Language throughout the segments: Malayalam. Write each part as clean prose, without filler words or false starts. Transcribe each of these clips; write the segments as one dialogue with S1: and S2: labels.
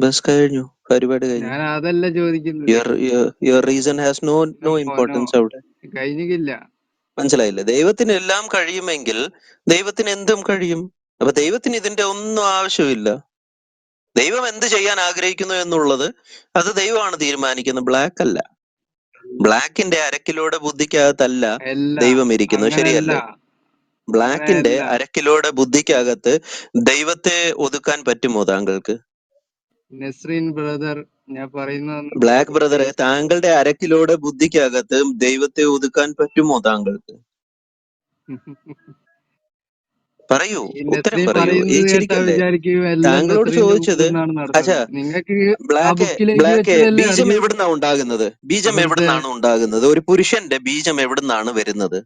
S1: ബസ് കഴിഞ്ഞു, പരിപാടി കഴിഞ്ഞു.
S2: ഞാൻ അതല്ല ചോദിക്കുന്നത്.
S1: Your reason has no
S2: no no
S1: importance അവിടെ.
S2: കഴിഞ്ഞില്ല.
S1: മനസ്സിലായില്ലേ? ദൈവത്തിന് എല്ലാം കഴിയുമെങ്കിൽ ദൈവത്തിന് എന്തും കഴിയും. അപ്പൊ ദൈവത്തിന് ഇതിന്റെ ഒന്നും ആവശ്യമില്ല. ദൈവം എന്ത് ചെയ്യാൻ ആഗ്രഹിക്കുന്നു എന്നുള്ളത് അത് ദൈവമാണ് തീരുമാനിക്കുന്നത്, ബ്ലാക്ക് അല്ല. ബ്ലാക്കിന്റെ അരക്കിലൂടെ ബുദ്ധിക്കകത്തല്ല
S2: അല്ല,
S1: ദൈവം ഇരിക്കുന്നത്,
S2: അങ്ങനെയല്ല,
S1: ശരിയല്ലേ? ബ്ലാക്കിന്റെ
S2: അങ്ങനെയല്ല.
S1: അരക്കിലൂടെ ബുദ്ധിക്കകത്ത് ദൈവത്തെ ഒതുക്കാൻ പറ്റുമോ താങ്കൾക്ക്?
S2: നസ്രീൻ ബ്രദർ, ഞാൻ പറയുന്നതൊന്ന്
S1: ബ്ലാക്ക്
S2: കേൾക്കൂ.
S1: ബ്രദറെ, താങ്കളുടെ അരക്കിലൂടെ ബുദ്ധിക്കകത്ത് ദൈവത്തെ ഒതുക്കാൻ പറ്റുമോ താങ്കൾക്ക്? പറയൂ,
S2: ഈ
S1: ഉത്തരം
S2: നസ്രീൻ
S1: പറയൂ.
S2: പറയുന്നത് കേട്ടാ
S1: ചിരിക്കല്ലേ?
S2: വിചാരിക്കും എല്ലാം
S1: താങ്കളോട്
S2: നസ്രീന്റെ
S1: ചോദിച്ചത്,
S2: ബുക്കിൽ നിന്നാണ്
S1: അച്ഛാ,
S2: നടത്തുന്നത്. നിങ്ങൾക്ക് ആ
S1: ബ്ലാക്ക്
S2: ബുക്കിൽ എഴുതി
S1: ബ്ലാക്ക്
S2: വെച്ചതല്ലേ
S1: ബീജം
S2: അറിയൂ.
S1: എവിടുന്നാ ഉണ്ടാകുന്നത്? ബീജം
S2: അവിടുത്തെ
S1: എവിടുന്നാണ് ഉണ്ടാകുന്നത്? ഒരു പുരുഷന്റെ ബീജം എവിടുന്നാണ് വരുന്നത്?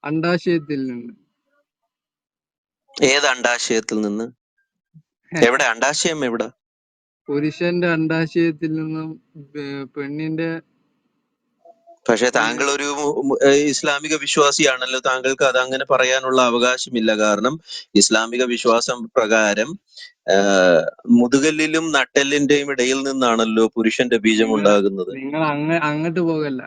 S2: അണ്ടാശയത്തിൽ നിന്ന്.
S1: ഏത് അണ്ടാശയത്തിൽ നിന്ന്? എവിടെ അണ്ടാശയം? എവിടെ?
S2: പുരുഷന്റെ അണ്ടാശയത്തിൽ നിന്നും പെണ്ണിന്റെ
S1: പക്ഷെ
S2: ഒരു
S1: താങ്കൾ ഒരു ഇസ്ലാമിക വിശ്വാസിയാണല്ലോ, താങ്കൾക്ക് അത് അങ്ങനെ പറയാനുള്ള അവകാശമില്ല. കാരണം ഇസ്ലാമിക വിശ്വാസം പ്രകാരം മുതുകല്ലിലും നട്ടെല്ലിന്റെയും ഇടയിൽ നിന്നാണല്ലോ പുരുഷന്റെ ബീജം
S2: നിങ്ങൾ
S1: ഉണ്ടാകുന്നത്.
S2: നിങ്ങൾ അങ്ങോട്ട് പോകല്ല,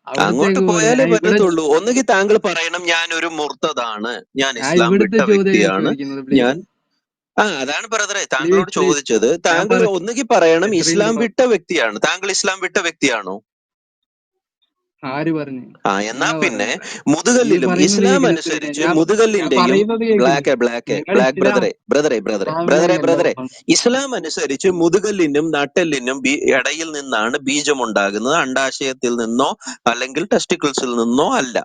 S1: അങ്ങോട്ട്
S2: അവിടത്തേക്ക് പോകല്ല.
S1: പോയാലേ
S2: ഞാൻ ഇവിടെ
S1: പറ്റത്തുള്ളൂ. ഒന്നുകിൽ താങ്കൾ പറയണം ഞാൻ ഒരു മുർത്തതാണ്, ഞാൻ
S2: ഞാൻ
S1: ഇസ്ലാം
S2: ഇവിടുത്തെ
S1: വിട്ട
S2: ചോദ്യം
S1: വ്യക്തിയാണ്,
S2: ചോദിക്കുന്നത്. പ്ലീസ്
S1: ഞാൻ അതാണ് ബ്രദറെ
S2: പ്ലീസ്
S1: താങ്കളോട്
S2: പ്ലീസ്
S1: ചോദിച്ചത്.
S2: ഞാൻ
S1: താങ്കൾ
S2: പറയാം.
S1: ഒന്നുകിൽ പറയണം
S2: എത്രയും
S1: ഇസ്ലാം
S2: ബ്രോ,
S1: വിട്ട വ്യക്തിയാണ്. താങ്കൾ ഇസ്ലാം വിട്ട വ്യക്തിയാണോ?
S2: ആര് പറഞ്ഞു?
S1: എന്നാ
S2: നിങ്ങൾ
S1: പിന്നെ
S2: പറഞ്ഞതാ. ഈ
S1: മുതുകല്ലിലും
S2: പറയുന്നത്
S1: ഇസ്ലാം
S2: കേക്ക് നസ്രീനെ,
S1: അനുസരിച്ച്
S2: ഞാൻ
S1: മുതുകല്ലിന്റെയും
S2: പറയുന്നത് കേക്ക്. നിങ്ങൾ
S1: ബ്ലാക്ക്
S2: ഇസ്ലാം ഇസ്ലാമിനെയല്ല
S1: ബ്രദറെ,
S2: പറഞ്ഞത്.
S1: ഇസ്ലാം അനുസരിച്ച് മുതുകല്ലിനും നട്ടെല്ലിനും ഇടയിൽ നിന്നാണ് ബീജം ഉണ്ടാകുന്നത്, അണ്ടാശയത്തിൽ നിന്നോ അല്ലെങ്കിൽ ടെസ്റ്റിക്കിൾസിൽ നിന്നോ അല്ല.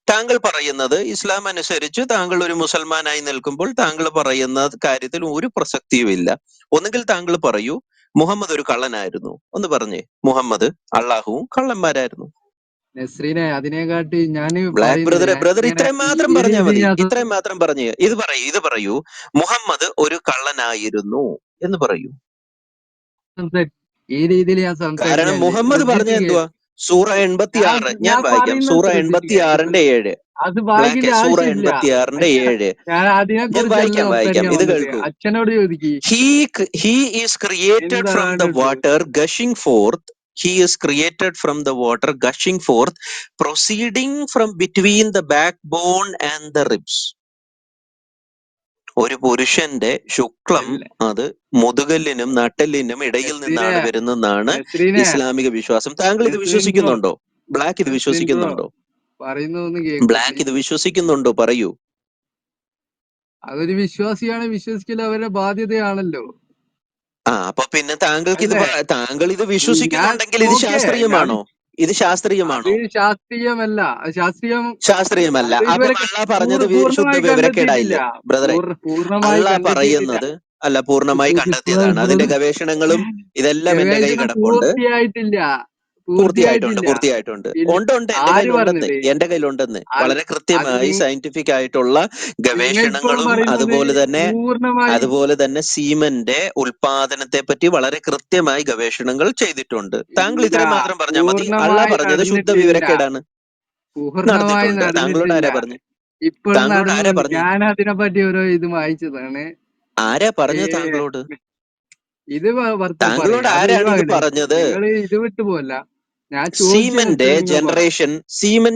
S1: താങ്കൾ പറയുന്നത് ഇസ്ലാം അനുസരിച്ച് താങ്കൾ ഒരു മുസൽമാനായി നിൽക്കുമ്പോൾ താങ്കൾ പറയുന്ന കാര്യത്തിൽ ഒരു പ്രസക്തിയുമില്ല. ഒന്നുകിൽ താങ്കൾ പറയൂ മുഹമ്മദ് ഒരു കള്ളനായിരുന്നു, ഒന്ന് പറഞ്ഞേ. മുഹമ്മദ് അള്ളാഹുവും കള്ളന്മാരായിരുന്നു.
S2: നസ്രീനെ, അതിനെക്കാട്ടി ഞാൻ
S1: ബ്ലാക്ക്
S2: പറയുന്നത്,
S1: ബ്രദറെ,
S2: ഞാൻ
S1: ബ്രദർ
S2: ഇങ്ങനെ
S1: ഇത്രയും മാത്രം
S2: ഈ
S1: പറഞ്ഞാൽ
S2: രീതി
S1: മതി,
S2: ഞാൻ
S1: ഇത്രയും മാത്രം പറഞ്ഞ് ഇത് പറയൂ മുഹമ്മദ് ഒരു കള്ളനായിരുന്നു എന്ന് പറയൂ.
S2: ഈ രീതിയിൽ ഞാൻ
S1: കാരണം
S2: സംസാരിക്കാല്ലേ,
S1: മുഹമ്മദ് പറഞ്ഞ
S2: ശ്രദ്ധിച്ച്
S1: എന്തുവാ?
S2: കേൾക്ക്.
S1: സൂറ 86, ഞാൻ
S2: ഞാൻ
S1: വായിക്കാം.
S2: പറയുന്നത്
S1: സൂറ
S2: ശ്രദ്ധിച്ച് കേൾക്ക്.
S1: 86:7.
S2: അത് വായിക്കേണ്ട
S1: ബ്ലാക്ക്, സൂറ
S2: ആവശ്യമില്ല.
S1: 86:7.
S2: ഞാൻ അതിനെ
S1: ഞാൻ
S2: കുറിച്ചല്ല
S1: വായിക്കാം,
S2: സംസാരിക്കാൻ
S1: ഇത്
S2: വന്നത്.
S1: കേൾക്കൂ.
S2: അച്ഛനോട് ചോദിക്ക്
S1: He is created from
S2: എന്താണ്
S1: the water gushing forth. He is created from the water gushing forth, proceeding from between the backbone and the ribs. ഒരു പുരുഷന്റെ ശുക്ലം അത് മുതുകല്ലിനും നട്ടെല്ലിനും ഇടയിൽ
S2: നസ്രീനെ
S1: നിന്നാണ് വരുന്നതെന്നാണ്
S2: നസ്രീനെ
S1: ഇസ്ലാമിക വിശ്വാസം. താങ്കൾ ഇത്
S2: നസ്രീൻ ബ്രോ
S1: വിശ്വസിക്കുന്നുണ്ടോ? ബ്ലാക്ക് ഇത്
S2: നസ്രീൻ ബ്രോ
S1: വിശ്വസിക്കുന്നുണ്ടോ?
S2: പറയുന്നതൊന്ന് കേക്ക്
S1: ബ്ലാക്ക് ഇത്
S2: പ്ലീസ്.
S1: വിശ്വസിക്കുന്നുണ്ടോ? പറയൂ.
S2: അതൊരു വിശ്വാസിയാണ്, വിശ്വസിക്കൽ അവരുടെ ബാധ്യതയാണല്ലോ,
S1: അപ്പൊ പിന്നെ താങ്കൾ ഇത്
S2: അല്ലേ? ഞാൻ
S1: വിശ്വസിക്കുന്നുണ്ടെങ്കിൽ ഇത്
S2: ഓക്കെ,
S1: ശാസ്ത്രീയമാണോ? ഇത്
S2: അത്
S1: ശാസ്ത്രീയമാണോ?
S2: ശാസ്ത്രീയമല്ല. ശാസ്ത്രീയം
S1: ശാസ്ത്രീയമല്ല.
S2: അത്
S1: അപ്പൊ
S2: ഇതുവരെ
S1: അള്ളാഹ് പറഞ്ഞത് ശുദ്ധ
S2: പൂർണ്ണമായി കണ്ടെത്തിയിട്ടില്ല.
S1: വിവരക്കേടായില്ലേ ബ്രദറെ?
S2: പൂർണ്ണമായി
S1: അള്ളാഹ്
S2: കണ്ടെത്തിയിട്ടില്ല.
S1: പറയുന്നത് പൂർണ്ണമായി കണ്ടെത്തിയതാണ്. അതിന്റെ ഗവേഷണങ്ങളും ഇതെല്ലാം എന്റെ കൈ
S2: ഗവേഷണം
S1: കിടപ്പുണ്ട്.
S2: പൂർത്തിയായിട്ടില്ല.
S1: പൂർത്തിയായിട്ടുണ്ട്.
S2: ഇല്ല.
S1: ഉണ്ട്, എന്റെ
S2: ആര്
S1: കയ്യിലുണ്ടെന്ന്.
S2: പറഞ്ഞത്?
S1: എന്റെ കയ്യിലുണ്ടെന്ന്.
S2: അത്
S1: വളരെ
S2: അത്
S1: കൃത്യമായി സയന്റിഫിക് ആയിട്ടുള്ള
S2: നിങ്ങളിപ്പോൾ
S1: ഗവേഷണങ്ങളും
S2: പറയുന്നത് പൂർണ്ണമായി
S1: അതുപോലെ തന്നെ സീമന്റെ ഉൽപാദനത്തെ പറ്റി വളരെ കൃത്യമായി ഗവേഷണങ്ങൾ ചെയ്തിട്ടുണ്ട്. താങ്കൾ
S2: ഇല്ല,
S1: ഇത്രയും മാത്രം പറഞ്ഞാൽ മതി. അള്ളാഹ്
S2: പൂർണ്ണമായി
S1: പറഞ്ഞത് ശുദ്ധ
S2: നടന്നിട്ടില്ല.
S1: വിവരക്കേടാണ്.
S2: പൂർണ്ണമായി
S1: നടന്നിട്ടുണ്ട്. താങ്കളോട്
S2: നടന്നിട്ടില്ല.
S1: ആരാ പറഞ്ഞു?
S2: ഇപ്പോൾ
S1: താങ്കളോട് ആരാ
S2: നടന്നുകൊണ്ട്
S1: പറഞ്ഞു?
S2: ഞാൻ അതിനെ പറ്റി ഓരോ ഇത് വായിച്ചതാണ്.
S1: ആരാ
S2: ഏ
S1: പറഞ്ഞത് താങ്കളോട്?
S2: ഇത് ഭർത്ത
S1: താങ്കളോട്
S2: പറയാ, അത്
S1: ആരാണ് ഇത്
S2: ഒഴിവാകണേ.
S1: പറഞ്ഞത്?
S2: നിങ്ങൾ ഇത് വിട്ടു പോവല്ല. ഞാൻ ചോദിച്ചതിന്
S1: സീമൻ
S2: ഉത്തരം നിങ്ങൾ പറ.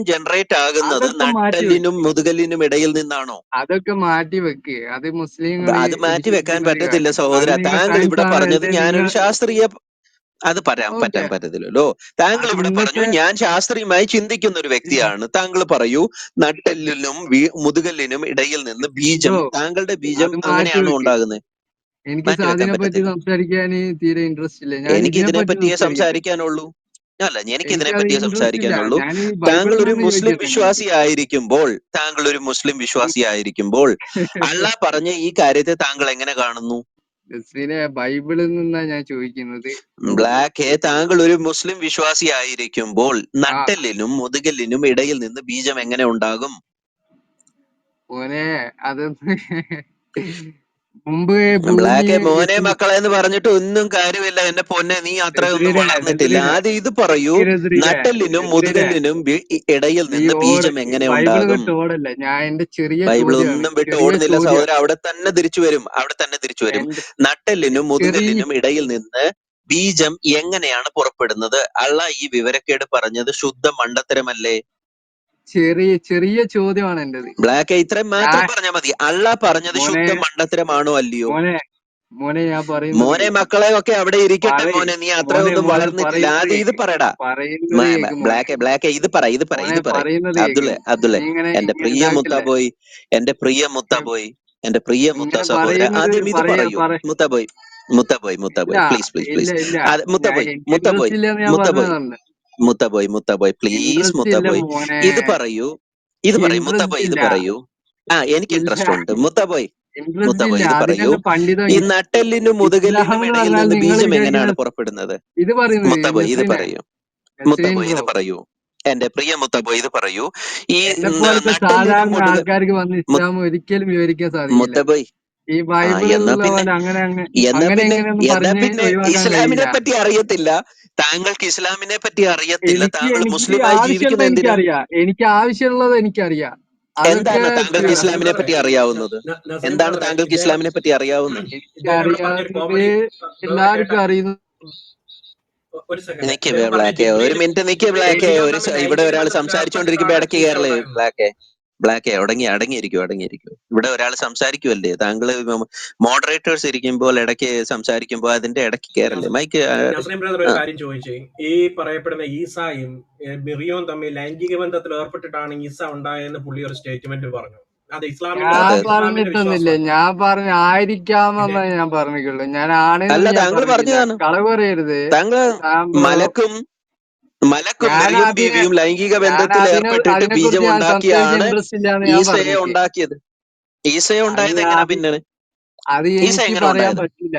S1: ജനറേറ്റ് ആകുന്നത്
S2: അതൊക്കെ മാറ്റി
S1: നട്ടെല്ലിനും
S2: വെക്ക്,
S1: മുതുകല്ലിനും ഇടയിൽ നിന്നാണോ?
S2: അതൊക്കെ മാറ്റി വെക്ക്. അത് മുസ്ലിങ്ങള്
S1: അത് മാറ്റി വെക്കാൻ
S2: വിശ്വസിക്കുന്ന ഒരു
S1: പറ്റത്തില്ല
S2: കാര്യം. അത്
S1: സഹോദര.
S2: നിങ്ങൾ
S1: താങ്കൾ
S2: സയൻസ്
S1: ഇവിടെ
S2: ആണ്,
S1: പറഞ്ഞത്
S2: അല്ലെ നിങ്ങൾ
S1: ഞാനൊരു ശാസ്ത്രീയ അത്
S2: ഓക്കെ.
S1: പറ്റാൻ പറ്റത്തില്ലല്ലോ. താങ്കൾ
S2: അത്
S1: ഇവിടെ പറഞ്ഞു
S2: ഇന്നത്തെ
S1: ഞാൻ ശാസ്ത്രീയമായി ചിന്തിക്കുന്ന ഒരു വ്യക്തിയാണ്. താങ്കൾ പറയൂ നട്ടെല്ലിനും മുതുകല്ലിനും ഇടയിൽ നിന്ന് ബീജം,
S2: ബ്രോ,
S1: താങ്കളുടെ ബീജം
S2: അത് മാറ്റി
S1: അങ്ങനെയാണോ
S2: വെക്ക്.
S1: ഉണ്ടാകുന്നത്?
S2: എനിക്ക്
S1: മാറ്റി വെക്കാൻ
S2: അതിനെ പറ്റി
S1: പറ്റത്തില്ല.
S2: സംസാരിക്കാൻ തീരെ ഇൻട്രസ്റ്റ് ഇല്ല. ഞാൻ
S1: എനിക്ക്
S2: ഇതിനെ
S1: ഇതിനെ
S2: പറ്റി
S1: പറ്റിയേ
S2: സംസാരിക്കട്ടെ.
S1: സംസാരിക്കാനുള്ളൂ. എനിക്ക് ഇതിനെ
S2: എനിക്കത്
S1: പറ്റിയേ
S2: ഇൻട്രസ്റ്റ് ഇല്ല.
S1: സംസാരിക്കാനുള്ളൂ.
S2: ഞാൻ ഈ
S1: താങ്കൾ
S2: ബൈബിളിൽ
S1: ഒരു
S2: നിന്ന്
S1: മുസ്ലിം
S2: ചോദിക്കട്ടെ നിങ്ങളോട്.
S1: വിശ്വാസി ആയിരിക്കുമ്പോൾ അള്ളാഹ് പറഞ്ഞ ഈ കാര്യത്തെ താങ്കൾ എങ്ങനെ കാണുന്നു?
S2: നസ്രീനെ, ബൈബിളിൽ നിന്നാ ഞാൻ ചോദിക്കുന്നത്.
S1: ബ്ലാക്ക്, താങ്കൾ ഒരു മുസ്ലിം വിശ്വാസി ആയിരിക്കുമ്പോൾ
S2: ആ
S1: നട്ടെല്ലിനും മുതുകല്ലിനും ഇടയിൽ നിന്ന് ബീജം എങ്ങനെ ഉണ്ടാകും?
S2: മോനെ, അതൊന്ന് മുമ്പ്
S1: ബ്ലാക്ക്
S2: ഭൂമി
S1: മോനെ
S2: വെട്ടി
S1: മക്കളെ എന്ന് പറഞ്ഞിട്ട് ഒന്നും കാര്യമില്ല. എന്റെ പൊന്നെ, നീ അത്രയൊന്നും
S2: നസ്രീനെ
S1: വളർന്നിട്ടില്ല.
S2: നസ്രീനെ
S1: ആദ്യം ഇത് പറയൂ,
S2: നസ്രീനെ
S1: നട്ടെല്ലിനും
S2: നസ്രീനെ
S1: മുതുകല്ലിനും ഇടയിൽ
S2: ഈ
S1: നിന്ന്
S2: ഓട്
S1: ബീജം എങ്ങനെ
S2: ബൈബിള്
S1: ഉണ്ടാകും?
S2: വിട്ട് ഓടല്ല. ഞാൻ എന്റെ ചെറിയ
S1: ബൈബിൾ
S2: ചോദ്യമാണ്,
S1: ഒന്നും വിട്ട്
S2: ചെറിയ
S1: ഓടുന്നില്ല
S2: ചോദ്യം.
S1: സഹോദര, അവിടെ തന്നെ തിരിച്ചു വരും, അവിടെ തന്നെ തിരിച്ചു വരും.
S2: എന്റെ
S1: നട്ടെല്ലിനും
S2: ചെറിയ
S1: മുതുകല്ലിനും ഇടയിൽ നിന്ന് ബീജം എങ്ങനെയാണ് പുറപ്പെടുന്നത്? അള്ള ഈ വിവരക്കേട് പറഞ്ഞത് ശുദ്ധ മണ്ടത്തരമല്ലേ?
S2: ചെറിയ ചെറിയ ചോദ്യമാണ് എന്റേത്.
S1: ബ്ലാക്ക് ഇത്രയും മാത്രം
S2: ഞാൻ
S1: പറഞ്ഞാൽ മതി. അള്ള പറഞ്ഞത്
S2: മോനെ
S1: ശുദ്ധ മണ്ടത്തരമാണോ അല്ലയോ?
S2: മോനെ മോനെ ഞാൻ പറയുന്നത്
S1: മോനെ
S2: കേക്ക്.
S1: മക്കളെ ഒക്കെ അവിടെ ഇരിക്കട്ടെ
S2: പറയ്
S1: മോനെ, നീ
S2: മോനെ
S1: അത്രയൊന്നും
S2: മോനെ
S1: വളർന്നിട്ടില്ല.
S2: പറയുന്നത്
S1: ആദ്യം ഇത്
S2: കേക്ക്.
S1: പറയടാ.
S2: പറയുന്നത് കേക്ക് മോനെ.
S1: ബ്ലാക്ക്
S2: മോനെ
S1: ഇത് പറ.
S2: പറയുന്നത് കേക്ക്.
S1: അബ്ദുള്ളെ,
S2: നീ ഇങ്ങനെ
S1: എന്റെ
S2: ഇങ്ങനെ
S1: പ്രിയ
S2: ഇതാക്കല്ലേ.
S1: മുത്താബോയ്, എന്റെ പ്രിയ മുത്താബോയ്, എന്റെ പ്രിയ മുത്ത
S2: ഇങ്ങനെ
S1: സഹോദര,
S2: പറയുന്നത്
S1: ആദ്യം ഇത് പറയൂ.
S2: പറ
S1: മുത്താബോയ്,
S2: ഇല്ല
S1: പ്ലീസ് പ്ലീസ്
S2: ഇല്ല
S1: പ്ലീസ്.
S2: ഇല്ല.
S1: മുത്താബോയ്
S2: എനിക്ക്
S1: മുത്താബോയ്
S2: ഇൻട്രസ്റ്റ് ഇല്ലെന്ന് ഞാൻ
S1: മുത്താബോയ്
S2: പറഞ്ഞതാണ്.
S1: മുത്താബോയ് പ്ലീസ്
S2: ഇൻട്രസ്റ്റ് ഇല്ല
S1: മുത്താബോയ്,
S2: മോനെ.
S1: ഇത് പറയൂ.
S2: ഇൻട്രസ്റ്റ്
S1: മുത്താബോയ് ഇത്
S2: ഇല്ല.
S1: പറയൂ. എനിക്ക്
S2: ഇല്ല
S1: ഇൻട്രസ്റ്റ് ഉണ്ട്. മുത്താബോയ്
S2: ഇൻട്രസ്റ്റ് ഇല്ല.
S1: ഇത് പറയൂ.
S2: അതിനെല്ലാം പണ്ഡിതം
S1: ഈ നട്ടെല്ലിനും
S2: ഇസ്ലാം
S1: മുതുകല്ലിനും
S2: എന്ന്
S1: ഇടയിൽ
S2: പറഞ്ഞാൽ
S1: നിന്ന്
S2: നിങ്ങൾ
S1: ബീജം എങ്ങനെയാണ്
S2: വിചാരിക്കുന്ന
S1: പുറപ്പെടുന്നത്?
S2: ഇത് പറയുന്നത്
S1: മുത്താബോയ് ഇത്
S2: നസ്രീനെ
S1: പറയൂ.
S2: നസ്രീൻ ബ്രോ.
S1: ഇത് പറയൂ. എന്റെ പ്രിയ മുത്താബോയ് ഇത് പറയൂ. ഈ
S2: എന്നെ പോലത്തെ
S1: നട്ടെല്ലിനും
S2: സാധാരണ ആൾക്കാർക്ക് വന്ന് ഇസ്ലാം ഒരിക്കലും വിവരിക്കാൻ സാധിക്കില്ല.
S1: മുത്തബോയ്
S2: ഈ
S1: എന്നാ
S2: ബൈബിളിലുള്ള
S1: പിന്നെ
S2: പോലെ അങ്ങനെ
S1: എന്നാ
S2: അങ്ങനെ
S1: പിന്നെ
S2: എങ്ങനെയൊന്നും
S1: എന്നാ
S2: പറഞ്ഞ്
S1: പിന്നെ
S2: ഒഴിവാക്കാൻ
S1: ഇസ്ലാമിനെ
S2: കഴിയില്ല.
S1: പറ്റി അറിയത്തില്ല. താങ്കൾക്ക് ഇസ്ലാമിനെ പറ്റി അറിയത്തില്ല.
S2: എനിക്ക്
S1: താങ്കൾ
S2: എനിക്ക്
S1: മുസ്ലിമായി ജീവിക്കുന്ന
S2: ആവശ്യമുള്ളത്
S1: എന്തിനാ?
S2: എനിക്കറിയാം. എനിക്ക് ആവശ്യമുള്ളത് എനിക്കറിയാം. അതൊക്കെ
S1: എന്താണ് താങ്കൾക്ക് ഇസ്ലാമിനെ പറ്റി അറിയാവുന്നത്?
S3: നസീം
S1: എന്താണ്
S3: ബ്രദറെ
S1: താങ്കൾക്ക്
S3: ഇദ്ദേഹം
S1: ഇസ്ലാമിനെ പറ്റി അറിയാവുന്നത്?
S3: ഇദ്ദേഹം ഇവിടെ പറഞ്ഞൊരു
S2: എനിക്കറിയാവുന്നത്
S3: കോമഡി ബ്രദറെ കേട്ട
S2: എല്ലാവർക്കും അറിയുന്നു.
S3: ഒരു സെക്കൻഡ്.
S1: നിക്ക്
S3: ഇദ്ദേഹം പറഞ്ഞ
S1: ബ്ലാക്ക്, ഒരു
S3: ജിബ്രീൽ
S1: മിനിറ്റ് നിക്ക്
S3: ജിബ്രീലും
S1: ബ്ലാക്ക്.
S3: ഈസയും തമ്മിൽ
S1: ഇവിടെ
S3: ലൈംഗിക
S1: ഒരാൾ
S3: ബന്ധത്തിൽ
S1: സംസാരിച്ചുകൊണ്ടിരിക്കുമ്പോ
S3: ഏർപ്പെട്ടിട്ടാണ്
S1: ഇടയ്ക്ക്
S3: ഈസ
S1: കയറല്.
S3: ഉണ്ടായിരുന്നത്.
S1: ബ്ലാക്ക് അടങ്ങിയിരിക്കും. ഇവിടെ ഒരാൾ സംസാരിക്കുമല്ലേ, താങ്കൾ മോഡറേറ്റേഴ്സ് ഇരിക്കുമ്പോൾ ഇടയ്ക്ക് സംസാരിക്കുമ്പോൾ അതിന്റെ ഇടയ്ക്ക് കയറല്ലേ. മൈക്ക്
S3: നസീം ബ്രദർ ഒരു കാര്യം ചോദിച്ചേ, ഈ പറയപ്പെടുന്ന ഈസായും മിറിയവും തമ്മിൽ ലൈംഗിക ബന്ധത്തിൽ ഏർപ്പെട്ടിട്ടാണ് ഈസ ഉണ്ടായതെന്ന് പുള്ളി ഒരു സ്റ്റേറ്റ്മെന്റ് പറഞ്ഞു. അത് ഇസ്ലാമിന്റെ
S2: ഞാൻ
S3: ഇസ്ലാമിന്റെ
S2: പറഞ്ഞിട്ടൊന്നുമില്ല.
S3: വിശ്വാസമാണ്.
S2: ഞാൻ പറഞ്ഞു
S3: പിന്നെ
S2: ആയിരിക്കാമെന്നേ ഞാൻ പറഞ്ഞിട്ടുള്ളൂ. ഞാൻ ആണെന്നൊന്നും ഞാൻ
S1: താങ്കൾ
S2: പറഞ്ഞിട്ടില്ല.
S1: പറഞ്ഞതാണ്.
S2: കളവ് പറയരുത്
S1: താങ്കൾ
S2: ബ്രോ.
S1: മലക്കും
S2: ഞാൻ
S1: മെറിയും
S2: അതിനെ
S1: ബീവിയും ലൈംഗിക
S2: ഞാൻ
S1: ബന്ധത്തിൽ ഏർപ്പെട്ടിട്ട്
S2: അതിനെ കുറിച്ച്
S1: ബീജം
S2: ഞാൻ സംസാരിക്കാൻ
S1: ഉണ്ടാക്കിയാണ്
S2: ഇൻട്രസ്റ്റ് ഇല്ലാന്ന് ഞാൻ
S1: ഈസയെ
S2: പറഞ്ഞേക്ക്.
S1: ഉണ്ടാക്കിയത്. ഈസയെ
S2: അത്
S1: ഉണ്ടായത് എങ്ങനെ
S2: അത്
S1: പിന്നെ?
S2: അത്
S1: ഈസ
S2: എനിക്ക്
S1: എങ്ങനെ
S2: പറയാൻ
S1: ഉണ്ടായത്?
S2: പറ്റില്ല.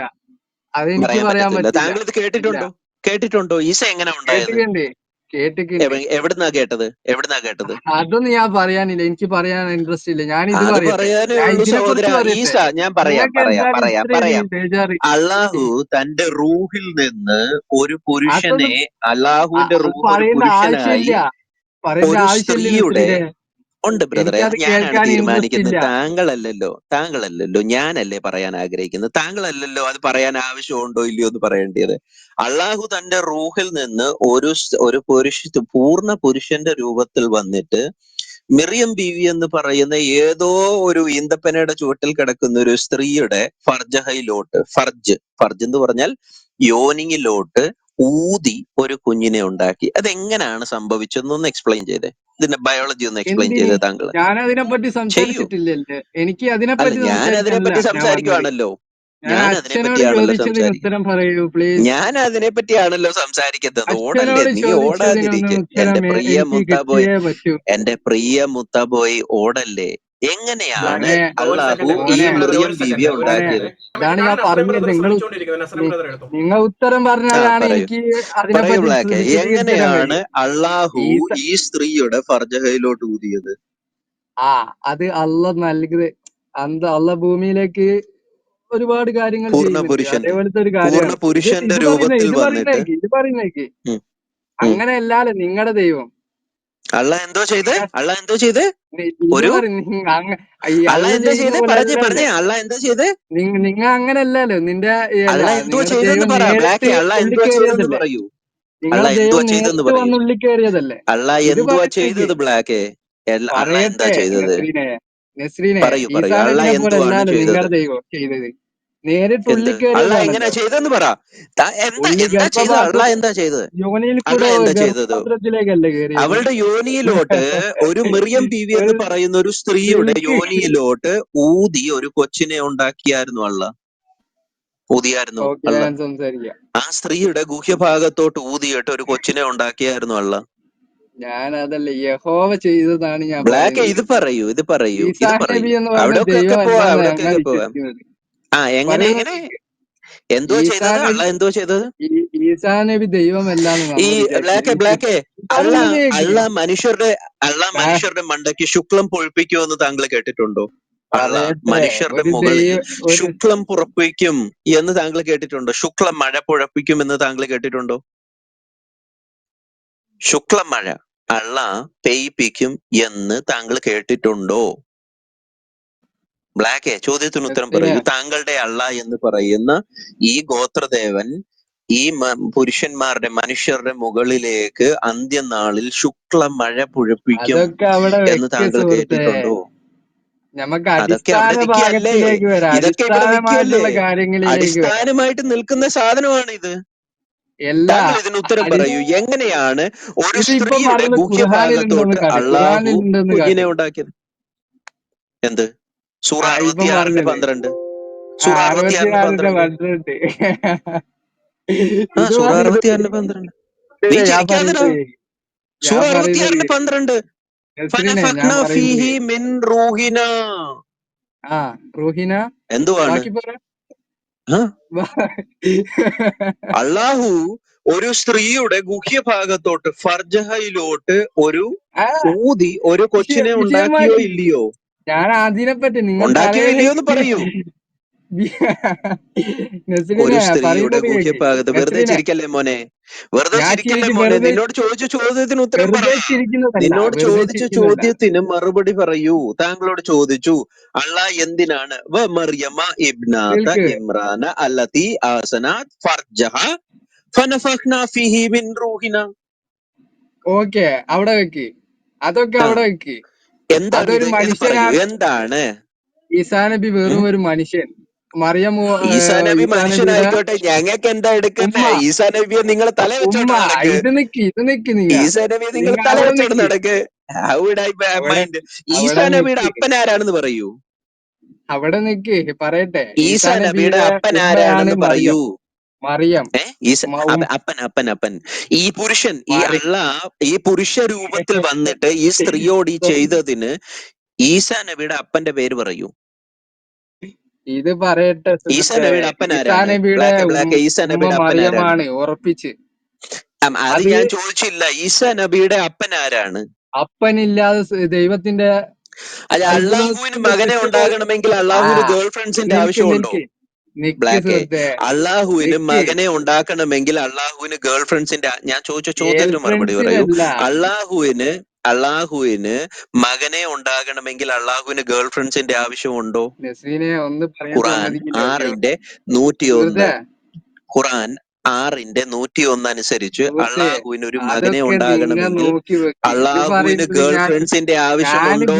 S2: അതെനിക്ക്
S1: പറയാൻ
S2: പറയാൻ
S1: പറ്റത്തില്ല.
S2: പറ്റില്ല.
S1: താങ്കൾ ഇത്
S2: ഇല്ല.
S1: കേട്ടിട്ടുണ്ടോ? ഈസ എങ്ങനെ ഉണ്ടായത്?
S2: കേട്ടിട്ടുണ്ട് കേട്ടിട്ടുണ്ട്.
S1: എവിടുന്നാ കേട്ടത്?
S2: അതൊന്നും ഞാൻ പറയാനില്ല. എനിക്ക് പറയാൻ ഇൻട്രസ്റ്റ് ഇല്ല. ഞാൻ ഇത്
S1: അത്
S2: പറയട്ടെ.
S1: പറയാനേ
S2: ഞാൻ
S1: ഉള്ളൂ
S2: ഇതിനെ
S1: സഹോദര.
S2: കുറിച്ച് പറയട്ടെ.
S1: ഈസ, ഞാൻ പറയാം
S2: നിങ്ങൾക്ക്
S1: പറയാം
S2: എന്താണ്
S1: പറയാം പറയാം
S2: ഇത്രയധികം ബേജാറ്?
S1: അള്ളാഹു തന്റെ റൂഹിൽ നിന്ന് ഒരു പുരുഷനെ,
S2: അതൊന്നും
S1: അള്ളാഹുവിന്റെ
S2: അത്
S1: റൂഹ് ഒരു
S2: പറയേണ്ട
S1: പുരുഷനായി
S2: ആവശ്യമില്ല. പറയേണ്ട
S1: ഒരു
S2: ആവശ്യമില്ല
S1: സ്ത്രീയുടെ
S2: നസ്രീനെ.
S1: ഉണ്ട് ബ്രദറെ.
S2: എനിക്കത്
S1: അത് ഞാനാണ്
S2: കേൾക്കാൻ ഇൻട്രസ്റ്റ് ഇല്ല.
S1: തീരുമാനിക്കുന്നത്, താങ്കളല്ലല്ലോ. ഞാനല്ലേ പറയാൻ ആഗ്രഹിക്കുന്നത്. താങ്കളല്ലല്ലോ അത് പറയാൻ ആവശ്യമുണ്ടോ ഇല്ലയോ എന്ന് പറയേണ്ടത്. അള്ളാഹു തന്റെ റൂഹിൽ നിന്ന് ഒരു പൂർണ്ണ പുരുഷന്റെ രൂപത്തിൽ വന്നിട്ട് മിറിയം ബീവി എന്ന് പറയുന്ന ഏതോ ഒരു ഈന്തപ്പനയുടെ ചുവട്ടിൽ കിടക്കുന്ന ഒരു സ്ത്രീയുടെ ഫർജ് എന്ന് പറഞ്ഞാൽ യോനിയിലോട്ട് ഊതി ഒരു കുഞ്ഞിനെ ഉണ്ടാക്കി. അതെങ്ങനെയാണ് സംഭവിച്ചതെന്നൊന്ന് എക്സ്പ്ലെയിൻ ചെയ്തേ. ഇതിന്റെ ബയോളജി ഒന്ന് എക്സ്പ്ലെയിൻ
S2: എന്തിന്?
S1: ചെയ്തേ താങ്കൾ.
S2: ഞാൻ അതിനെപ്പറ്റി
S1: ചെയ്യൂ.
S2: സംസാരിച്ചിട്ടില്ലല്ലേ. എനിക്ക്
S1: അല്ല,
S2: അതിനെപ്പറ്റി
S1: ഞാൻ
S2: സംസാരിക്കാനല്ല
S1: അതിനെപ്പറ്റി
S2: ഞാൻ വന്നത്.
S1: സംസാരിക്കുവാണല്ലോ.
S2: ഞാൻ
S1: ഞാൻ അതിനെ
S2: അച്ഛനോട്
S1: പറ്റിയാണല്ലോ
S2: ചോദിച്ചതിന്
S1: സംസാരിക്കുന്നത്.
S2: ഉത്തരം പറയൂ പ്ലീസ്.
S1: ഞാൻ അതിനെ പറ്റിയാണല്ലോ സംസാരിക്കുന്നത്. ഓടല്ലേ,
S2: അച്ഛനോട്
S1: നീ
S2: ചോദിച്ചതിനൊന്നും
S1: ഓടാതിരിക്കെ.
S2: ഉത്തരം എനിക്ക് കിട്ടിയേ പറ്റൂ.
S1: എന്റെ പ്രിയ മുത്താബോയ്, ഓടല്ലേ. എങ്ങനെയാണ്
S2: മോനെ
S3: ഒരു
S1: അള്ളാഹു
S3: സെക്കൻഡ്
S1: ഈ
S2: മോനെ
S3: നസീം ബ്രദറെ,
S1: മിറിയം
S3: ഒരു
S1: ബീവിയെ
S3: സെക്കൻഡ് ഒരു
S2: മോനെ
S1: ഉണ്ടാക്കിയത്?
S3: സെക്കൻഡ്.
S2: ഇതാണ്
S3: ഇതാണ്
S2: ഞാൻ
S3: നസീം
S2: പറഞ്ഞത്.
S3: ബ്രദർ ശ്രമിച്ചുകൊണ്ടിരിക്കുന്നത്. നസീം ബ്രദർ എടുത്തു.
S2: നിങ്ങൾ ഉത്തരം പറഞ്ഞാലാണ്
S1: പറയൂ
S2: എനിക്ക്
S1: പറയൂ
S2: അതിനെപ്പറ്റി
S1: ബ്ലാക്ക്.
S2: വിശദീകരിച്ചു തരാൻ
S1: എങ്ങനെയാണ്
S2: കഴിയും.
S1: അള്ളാഹു
S2: ഈ
S1: ഈ സ്ത്രീയുടെ ഫർജഹയിലോട്ട് ഊതിയത്?
S2: അത് അള്ള നൽകുന്നത്. അള്ള ഭൂമിയിലേക്ക് ഒരുപാട് കാര്യങ്ങൾ
S1: പൂർണ്ണ
S2: ചെയ്യുന്നുണ്ട്.
S1: പുരുഷന്റെ
S2: അതേപോലത്തെ ഒരു
S1: പൂർണ്ണ
S2: കാര്യമാണ് ഇത്.
S1: പുരുഷന്റെ
S2: ഇത്
S1: രൂപത്തിൽ വന്നിട്ട്
S2: ഇത് പറയുന്നേക്ക്
S1: ഉം, ഉം.
S2: അങ്ങനെയല്ലാലോ നിങ്ങളുടെ ദൈവം.
S1: അള്ളാഹ് എന്തോ ചെയ്ത്?
S2: നിങ്ങൾ ഇത്
S1: ഒരു
S2: ഈ
S1: അള്ളാഹ്
S2: അള്ള
S1: എന്താ
S2: ചെയ്യുന്ന
S1: ചെയ്ത്?
S2: പോലെ അല്ലല്ലേ.
S1: പറഞ്ഞേ അള്ളാഹ് എന്താ ചെയ്ത്?
S2: നിങ്ങ അങ്ങനെയല്ലല്ലോ.
S1: അള്ളാഹ് എന്തോ
S2: നിങ്ങളുടെ
S1: ചെയ്തെന്ന്
S2: ദൈവം
S1: പറ
S2: നേരിട്ട്
S1: ബ്ലാക്ക്. അള്ളാഹ്
S2: ഉള്ളിൽ
S1: എന്തുവാ ചെയ്തെന്ന്
S2: കയറിയതല്ലേ.
S1: പറയൂ.
S2: നിങ്ങളെ
S1: അള്ളാഹ് എന്തുവാ
S2: ദൈവം
S1: ചെയ്തെന്ന്
S2: നേരിട്ട്
S1: പറയൂ.
S2: വന്ന് ഉള്ളിൽ കയറിയതല്ലേ.
S1: അള്ളാഹ്
S2: ഇത്
S1: എന്തുവാ
S2: പറയുന്നേക്ക്
S1: ചെയ്തത് ബ്ലാക്ക്? അള്ളാഹ് എന്താ
S2: പറയട്ടെ.
S1: ചെയ്തത്?
S2: നസ്രീനെ
S1: പറയൂ.
S2: ഈസാ
S1: അള്ളാഹ്
S2: നബിനെ പോലെ
S1: എന്തുവാണ്
S2: അല്ലല്ലോ
S1: ചെയ്തത്?
S2: നിങ്ങളുടെ ദൈവം ചെയ്തത്. നേരിട്ട്
S1: എന്ത്?
S2: ഉള്ളിൽ
S1: അള്ളാഹ് എങ്ങനെ
S2: കയറിയതാണല്ലോ.
S1: ചെയ്തെന്ന് പറ. എന്താ ചെയ്തത്?
S2: ഗർഭപാത്ര
S1: അള്ളാഹ് എന്താ ചെയ്തത്?
S2: യോനിയിൽ കൂടെ
S1: അള്ളാഹ് എന്താ ചെയ്തത്?
S2: ഗർഭപാത്രത്തിലേക്കല്ലേ കയറിയത്.
S1: അവളുടെ യോനിയിലോട്ട് ഒരു മിറിയം ബീവി എന്ന്
S2: ഒരു
S1: പറയുന്ന ഒരു സ്ത്രീയുടെ
S2: നിങ്ങൾക്ക്
S1: യോനിയിലോട്ട് ഊതി ഒരു കൊച്ചിനെ ഉണ്ടാക്കിയായിരുന്നു ഊതിയായിരുന്നു
S2: ഓക്കെ,
S1: അള്ള.
S2: ഞാൻ സംസാരിക്കാം.
S1: ആ സ്ത്രീയുടെ ഗുഹ്യഭാഗത്തോട്ട് ഊതിയിട്ട് ഒരു കൊച്ചിനെ ഉണ്ടാക്കിയായിരുന്നു അള്ള.
S2: ഞാൻ അതല്ല യഹോവ ചെയ്തതാണ് ഞാൻ
S1: ബ്ലാക്ക്
S2: പറയുന്നത്.
S1: ഇത് പറയൂ.
S2: ഈസാ നബി എന്ന് പറഞ്ഞ
S1: അവിടൊക്കെ
S2: ദൈവം
S1: പോവാം,
S2: അല്ലാന്ന് ഞങ്ങൾ
S1: അവിടൊക്കെ പോവാം.
S2: വിശ്വസിക്കുന്നത്.
S1: എങ്ങനെ
S2: പറയുന്നത്
S1: എന്തുവാ
S2: ഈസാ
S1: ചെയ്തത്?
S2: നബി
S1: അള്ള എന്തുവാ ചെയ്തത്?
S2: ഈസാ നബി ദൈവമല്ലാന്ന്
S1: ഈ
S2: നമ്മൾ
S1: ബ്ലാക്ക് അള്ള
S2: പറയുന്നത് കേക്ക്.
S1: അള്ള മനുഷ്യരുടെ മണ്ടയ്ക്ക് ശുക്ലം പൊഴിപ്പിക്കുമെന്ന് താങ്കൾ കേട്ടിട്ടുണ്ടോ? അള്ള
S2: പറയട്ടെ,
S1: മനുഷ്യരുടെ
S2: ഒരു
S1: മുകളിൽ
S2: ഒരു
S1: ശുക്ലം പുറപ്പിക്കും എന്ന് താങ്കൾ കേട്ടിട്ടുണ്ടോ? ശുക്ലം മഴ പുഴപ്പിക്കും എന്ന് താങ്കൾ കേട്ടിട്ടുണ്ടോ? ശുക്ലം മഴ അള്ള പെയ്യിപ്പിക്കും എന്ന് താങ്കൾ കേട്ടിട്ടുണ്ടോ? ബ്ലാക്ക്, ചോദ്യത്തിന് ഉത്തരം
S2: നെസ്ലിനെ
S1: പറയൂ. താങ്കളുടെ അള്ള എന്ന് പറയുന്ന ഈ ഗോത്രദേവൻ ഈ പുരുഷന്മാരുടെ മനുഷ്യരുടെ മുകളിലേക്ക് അന്ത്യനാളിൽ ശുക്ല മഴ പുഴപ്പിക്കും
S2: അതൊക്കെ അവിടെ
S1: എന്ന്
S2: വെക്ക്
S1: താങ്കൾ
S2: സുഹൃത്തെ.
S1: കേട്ടിട്ടുണ്ടോ?
S2: നമുക്ക്
S1: അതൊക്കെ
S2: അടിസ്ഥാന
S1: അവിടെ നിൽക്കുകയല്ലേ,
S2: ഭാഗത്തിലേക്ക് വരാം,
S1: ഇതൊക്കെ ഇവിടെ നിൽക്കുകയല്ലേ.
S2: അടിസ്ഥാനമായിട്ടുള്ള കാര്യങ്ങളിലേക്ക് വരാം.
S1: അടിസ്ഥാനമായിട്ട് നിൽക്കുന്ന സാധനമാണ് ഇത്.
S2: എല്ലാ
S1: താങ്കൾ ഇതിന് ഉത്തരം
S2: അടി
S1: പറയൂ. എങ്ങനെയാണ് ഒരു
S2: ഇതിപ്പോ
S1: സ്ത്രീയുടെ
S2: പറഞ്ഞത് ഖുർഹാനിലുണ്ടെന്ന്
S1: ഗുഹ്യഭാഗത്തോട്ട്
S2: കാട്ടി,
S1: അള്ളാഹു
S2: ഖുർഹാനിലുണ്ടെന്ന്
S1: കുഞ്ഞിനെ
S2: കാട്ടി.
S1: ഉണ്ടാക്കിയത്? എന്ത്? സൂറ
S2: ഇപ്പം
S1: 66-ന്റെ
S2: പറഞ്ഞത്
S1: 12. സൂറ 66-ന്റെ
S2: 66-ന്റെ
S1: 12.
S2: 12.
S1: ആ,
S2: ഇത്
S1: സൂറ
S2: പറഞ്ഞത്
S1: 66-ന്റെ 12. നീ
S2: ഞാൻ
S1: ചിരിക്കാതെടാ.
S2: പറയുന്നത്
S1: സൂറ
S2: ഞാൻ പറയുന്നത്
S1: 66-ന്റെ 12.
S2: നസ്രിനെ ഞാൻ
S1: ഫനഫഖ്ന
S2: പറയുന്നത്
S1: ഫീഹി മിൻ റൂഹിന.
S2: റൂഹിന.
S1: എന്തുവാണ്?
S2: ബാക്കി പറ.
S1: ആ, അള്ളാഹു ഒരു സ്ത്രീയുടെ ഗുഹ്യഭാഗത്തോട്ട് ഫർജഹയിലോട്ട് ഒരു
S2: ആ
S1: ഊതി ഒരു കൊച്ചിനെ
S2: വിഷയം
S1: ഉണ്ടാക്കിയോ
S2: മാറ്റി.
S1: ഇല്ലയോ?
S2: ഞാൻ അതിനെപ്പറ്റി നിങ്ങൾ
S1: ഉണ്ടാക്കിയോ ഇല്ലയോ എന്ന്
S2: തലയിലേക്ക്
S1: പറയൂ.
S2: നസ്രിനെ
S1: ഒരു സ്ത്രീയുടെ
S2: പറയുന്നത് കേക്ക്.
S1: ഗുഹ്യഭാഗത്ത്. വെറുതെ
S2: നസ്രിനെ
S1: ചിരിക്കല്ലേ മോനെ, വെറുതെ
S2: ഞാൻ
S1: ചിരിക്കല്ലേ
S2: ചിരിച്ച്
S1: മോനെ. നിന്നോട് ചോദിച്ച ചോദ്യത്തിന് ഉത്തരം പറ.
S2: വെറുതെ ചിരിക്കുന്നതല്ല,
S1: നിന്നോട്
S2: വെറുതെ
S1: ചോദിച്ച
S2: ചിരിക്കുന്നതല്ല.
S1: ചോദ്യത്തിന് മറുപടി പറയൂ. താങ്കളോട് ചോദിച്ചു അള്ളാഹ് എന്തിനാണ് വ മറിയമ ഇബ്നാത
S2: കേൾക്ക്.
S1: ഇമ്രാന അല്ലതി ആസനാത് ഫർജഹ ഫനഫഖ്ന ഫീഹി മിൻ റൂഹിന.
S2: ഓക്കെ, അവിടെ വെക്ക്, അതൊക്കെ
S1: ആ,
S2: അവിടെ വെക്ക്.
S1: എന്താണ്
S2: അതൊരു
S1: ഇത് എന്ന് പറയൂ.
S2: മനുഷ്യനാണ്.
S1: എന്താണ്?
S2: ഈസാ നബി വെറും ഒരു മനുഷ്യൻ. മറിയം
S1: ഈസാ നബി
S2: ഈസാ നബിയുടെ
S1: മനുഷ്യനായിക്കോട്ടെ, ഞങ്ങൾക്ക് എന്താ
S2: ഉമ്മ.
S1: എടുക്കുന്നേ? ഈസാ നബിയെ നിങ്ങൾ തല
S2: ഉമ്മ,
S1: വെച്ചോണ്ട് നടക്ക്.
S2: ഇത് നിക്ക് നിങ്ങ
S1: ഈസാ നബിയെ നിങ്ങൾ
S2: നിങ്ങ
S1: തല
S2: അവിടെ
S1: വെച്ചോണ്ട്
S2: നിക്ക്,
S1: നടക്ക്. How would I
S2: അവിടെ
S1: mind? ഈസാ
S2: അവിടെ
S1: നബിയുടെ
S2: നിക്ക്,
S1: അപ്പൻ ആരാണെന്ന് പറയൂ.
S2: അവിടെ നിക്ക്, പറയട്ടെ. ഈസാ
S1: ഈസാ നബിയുടെ
S2: നബിയുടെ
S1: അപ്പൻ
S2: ഉമ്മയാണ്
S1: ആരാണെന്ന്
S2: മറിയം.
S1: പറയൂ.
S2: മറിയം
S1: അപ്പൻ. ഈ പുരുഷൻ, ഈ
S2: മറി
S1: ഈ പുരുഷ രൂപത്തിൽ വന്നിട്ട് ഈ സ്ത്രീയോട് ഈ ചെയ്തതിന് ഈസാ നബിയുടെ അപ്പന്റെ പേര് പറയൂ.
S2: ഇത് പറയട്ടെ
S1: ഈസാ
S2: സുഹൃത്തെ.
S1: നബിയുടെ അപ്പൻ
S2: ഈസാ
S1: ആരാണ്?
S2: നബിയുടെ
S1: ബ്ലാക്ക്. ഈസാ
S2: ഉമ്മ
S1: നബിയുടെ അപ്പൻ ആരാണ്?
S2: മറിയമാണ്, ഉറപ്പിച്ച്.
S1: അത്
S2: അത്
S1: ഞാൻ ചോദിച്ചില്ല. ഈസാ നബിയുടെ അപ്പൻ ആരാണ്?
S2: അപ്പനില്ലാതെ ദൈവത്തിന്റെ
S1: അത് അള്ളാഹുവിന്
S2: അത്ഭുതത്തിന്റെ
S1: മകനെ
S2: സൃഷ്ടികൾ.
S1: ഉണ്ടാകണമെങ്കിൽ
S2: ആ
S1: അള്ളാഹുവിന് ഗേൾ ഫ്രണ്ട്സിന്റെ ആവശ്യമുണ്ടോ?
S2: നിക്ക്
S1: ബ്ലാക്ക്,
S2: സുഹൃത്തെ,
S1: അള്ളാഹുവിന്
S2: നിക്ക്.
S1: മകനെ ഉണ്ടാക്കണമെങ്കിൽ അള്ളാഹുവിന് ഗേൾ ഫ്രണ്ട്സിന്റെ, ഞാൻ ചോദിച്ച
S2: ഗേൾ
S1: ചോദ്യത്തിന് മറുപടി പറയൂ.
S2: ഫ്രണ്ട്സിനല്ല
S1: അള്ളാഹുവിന് മകനെ ഉണ്ടാകണമെങ്കിൽ അള്ളാഹുവിന് ഗേൾ ഫ്രണ്ട്സിന്റെ ആവശ്യമുണ്ടോ?
S2: നസീനെ ഒന്ന് പറയാൻ
S1: ഖുറാൻ
S2: സമ്മതിക്കില്ലല്ലോ
S1: 6-1.
S2: സുഹൃത്തെ.
S1: ഖുറാൻ 6-1 അനുസരിച്ച്
S2: സുഹൃത്തെ,
S1: അള്ളാഹുവിന് ഒരു മകനെ
S2: അതൊക്കെ നിങ്ങൾ
S1: ഉണ്ടാകണമെങ്കിൽ
S2: നോക്കി വെക്ക്. ഇത്
S1: അള്ളാഹുവിന്
S2: പറയുന്നത്
S1: ഗേൾ ഫ്രണ്ട്സിന്റെ ആവശ്യമുണ്ടോ?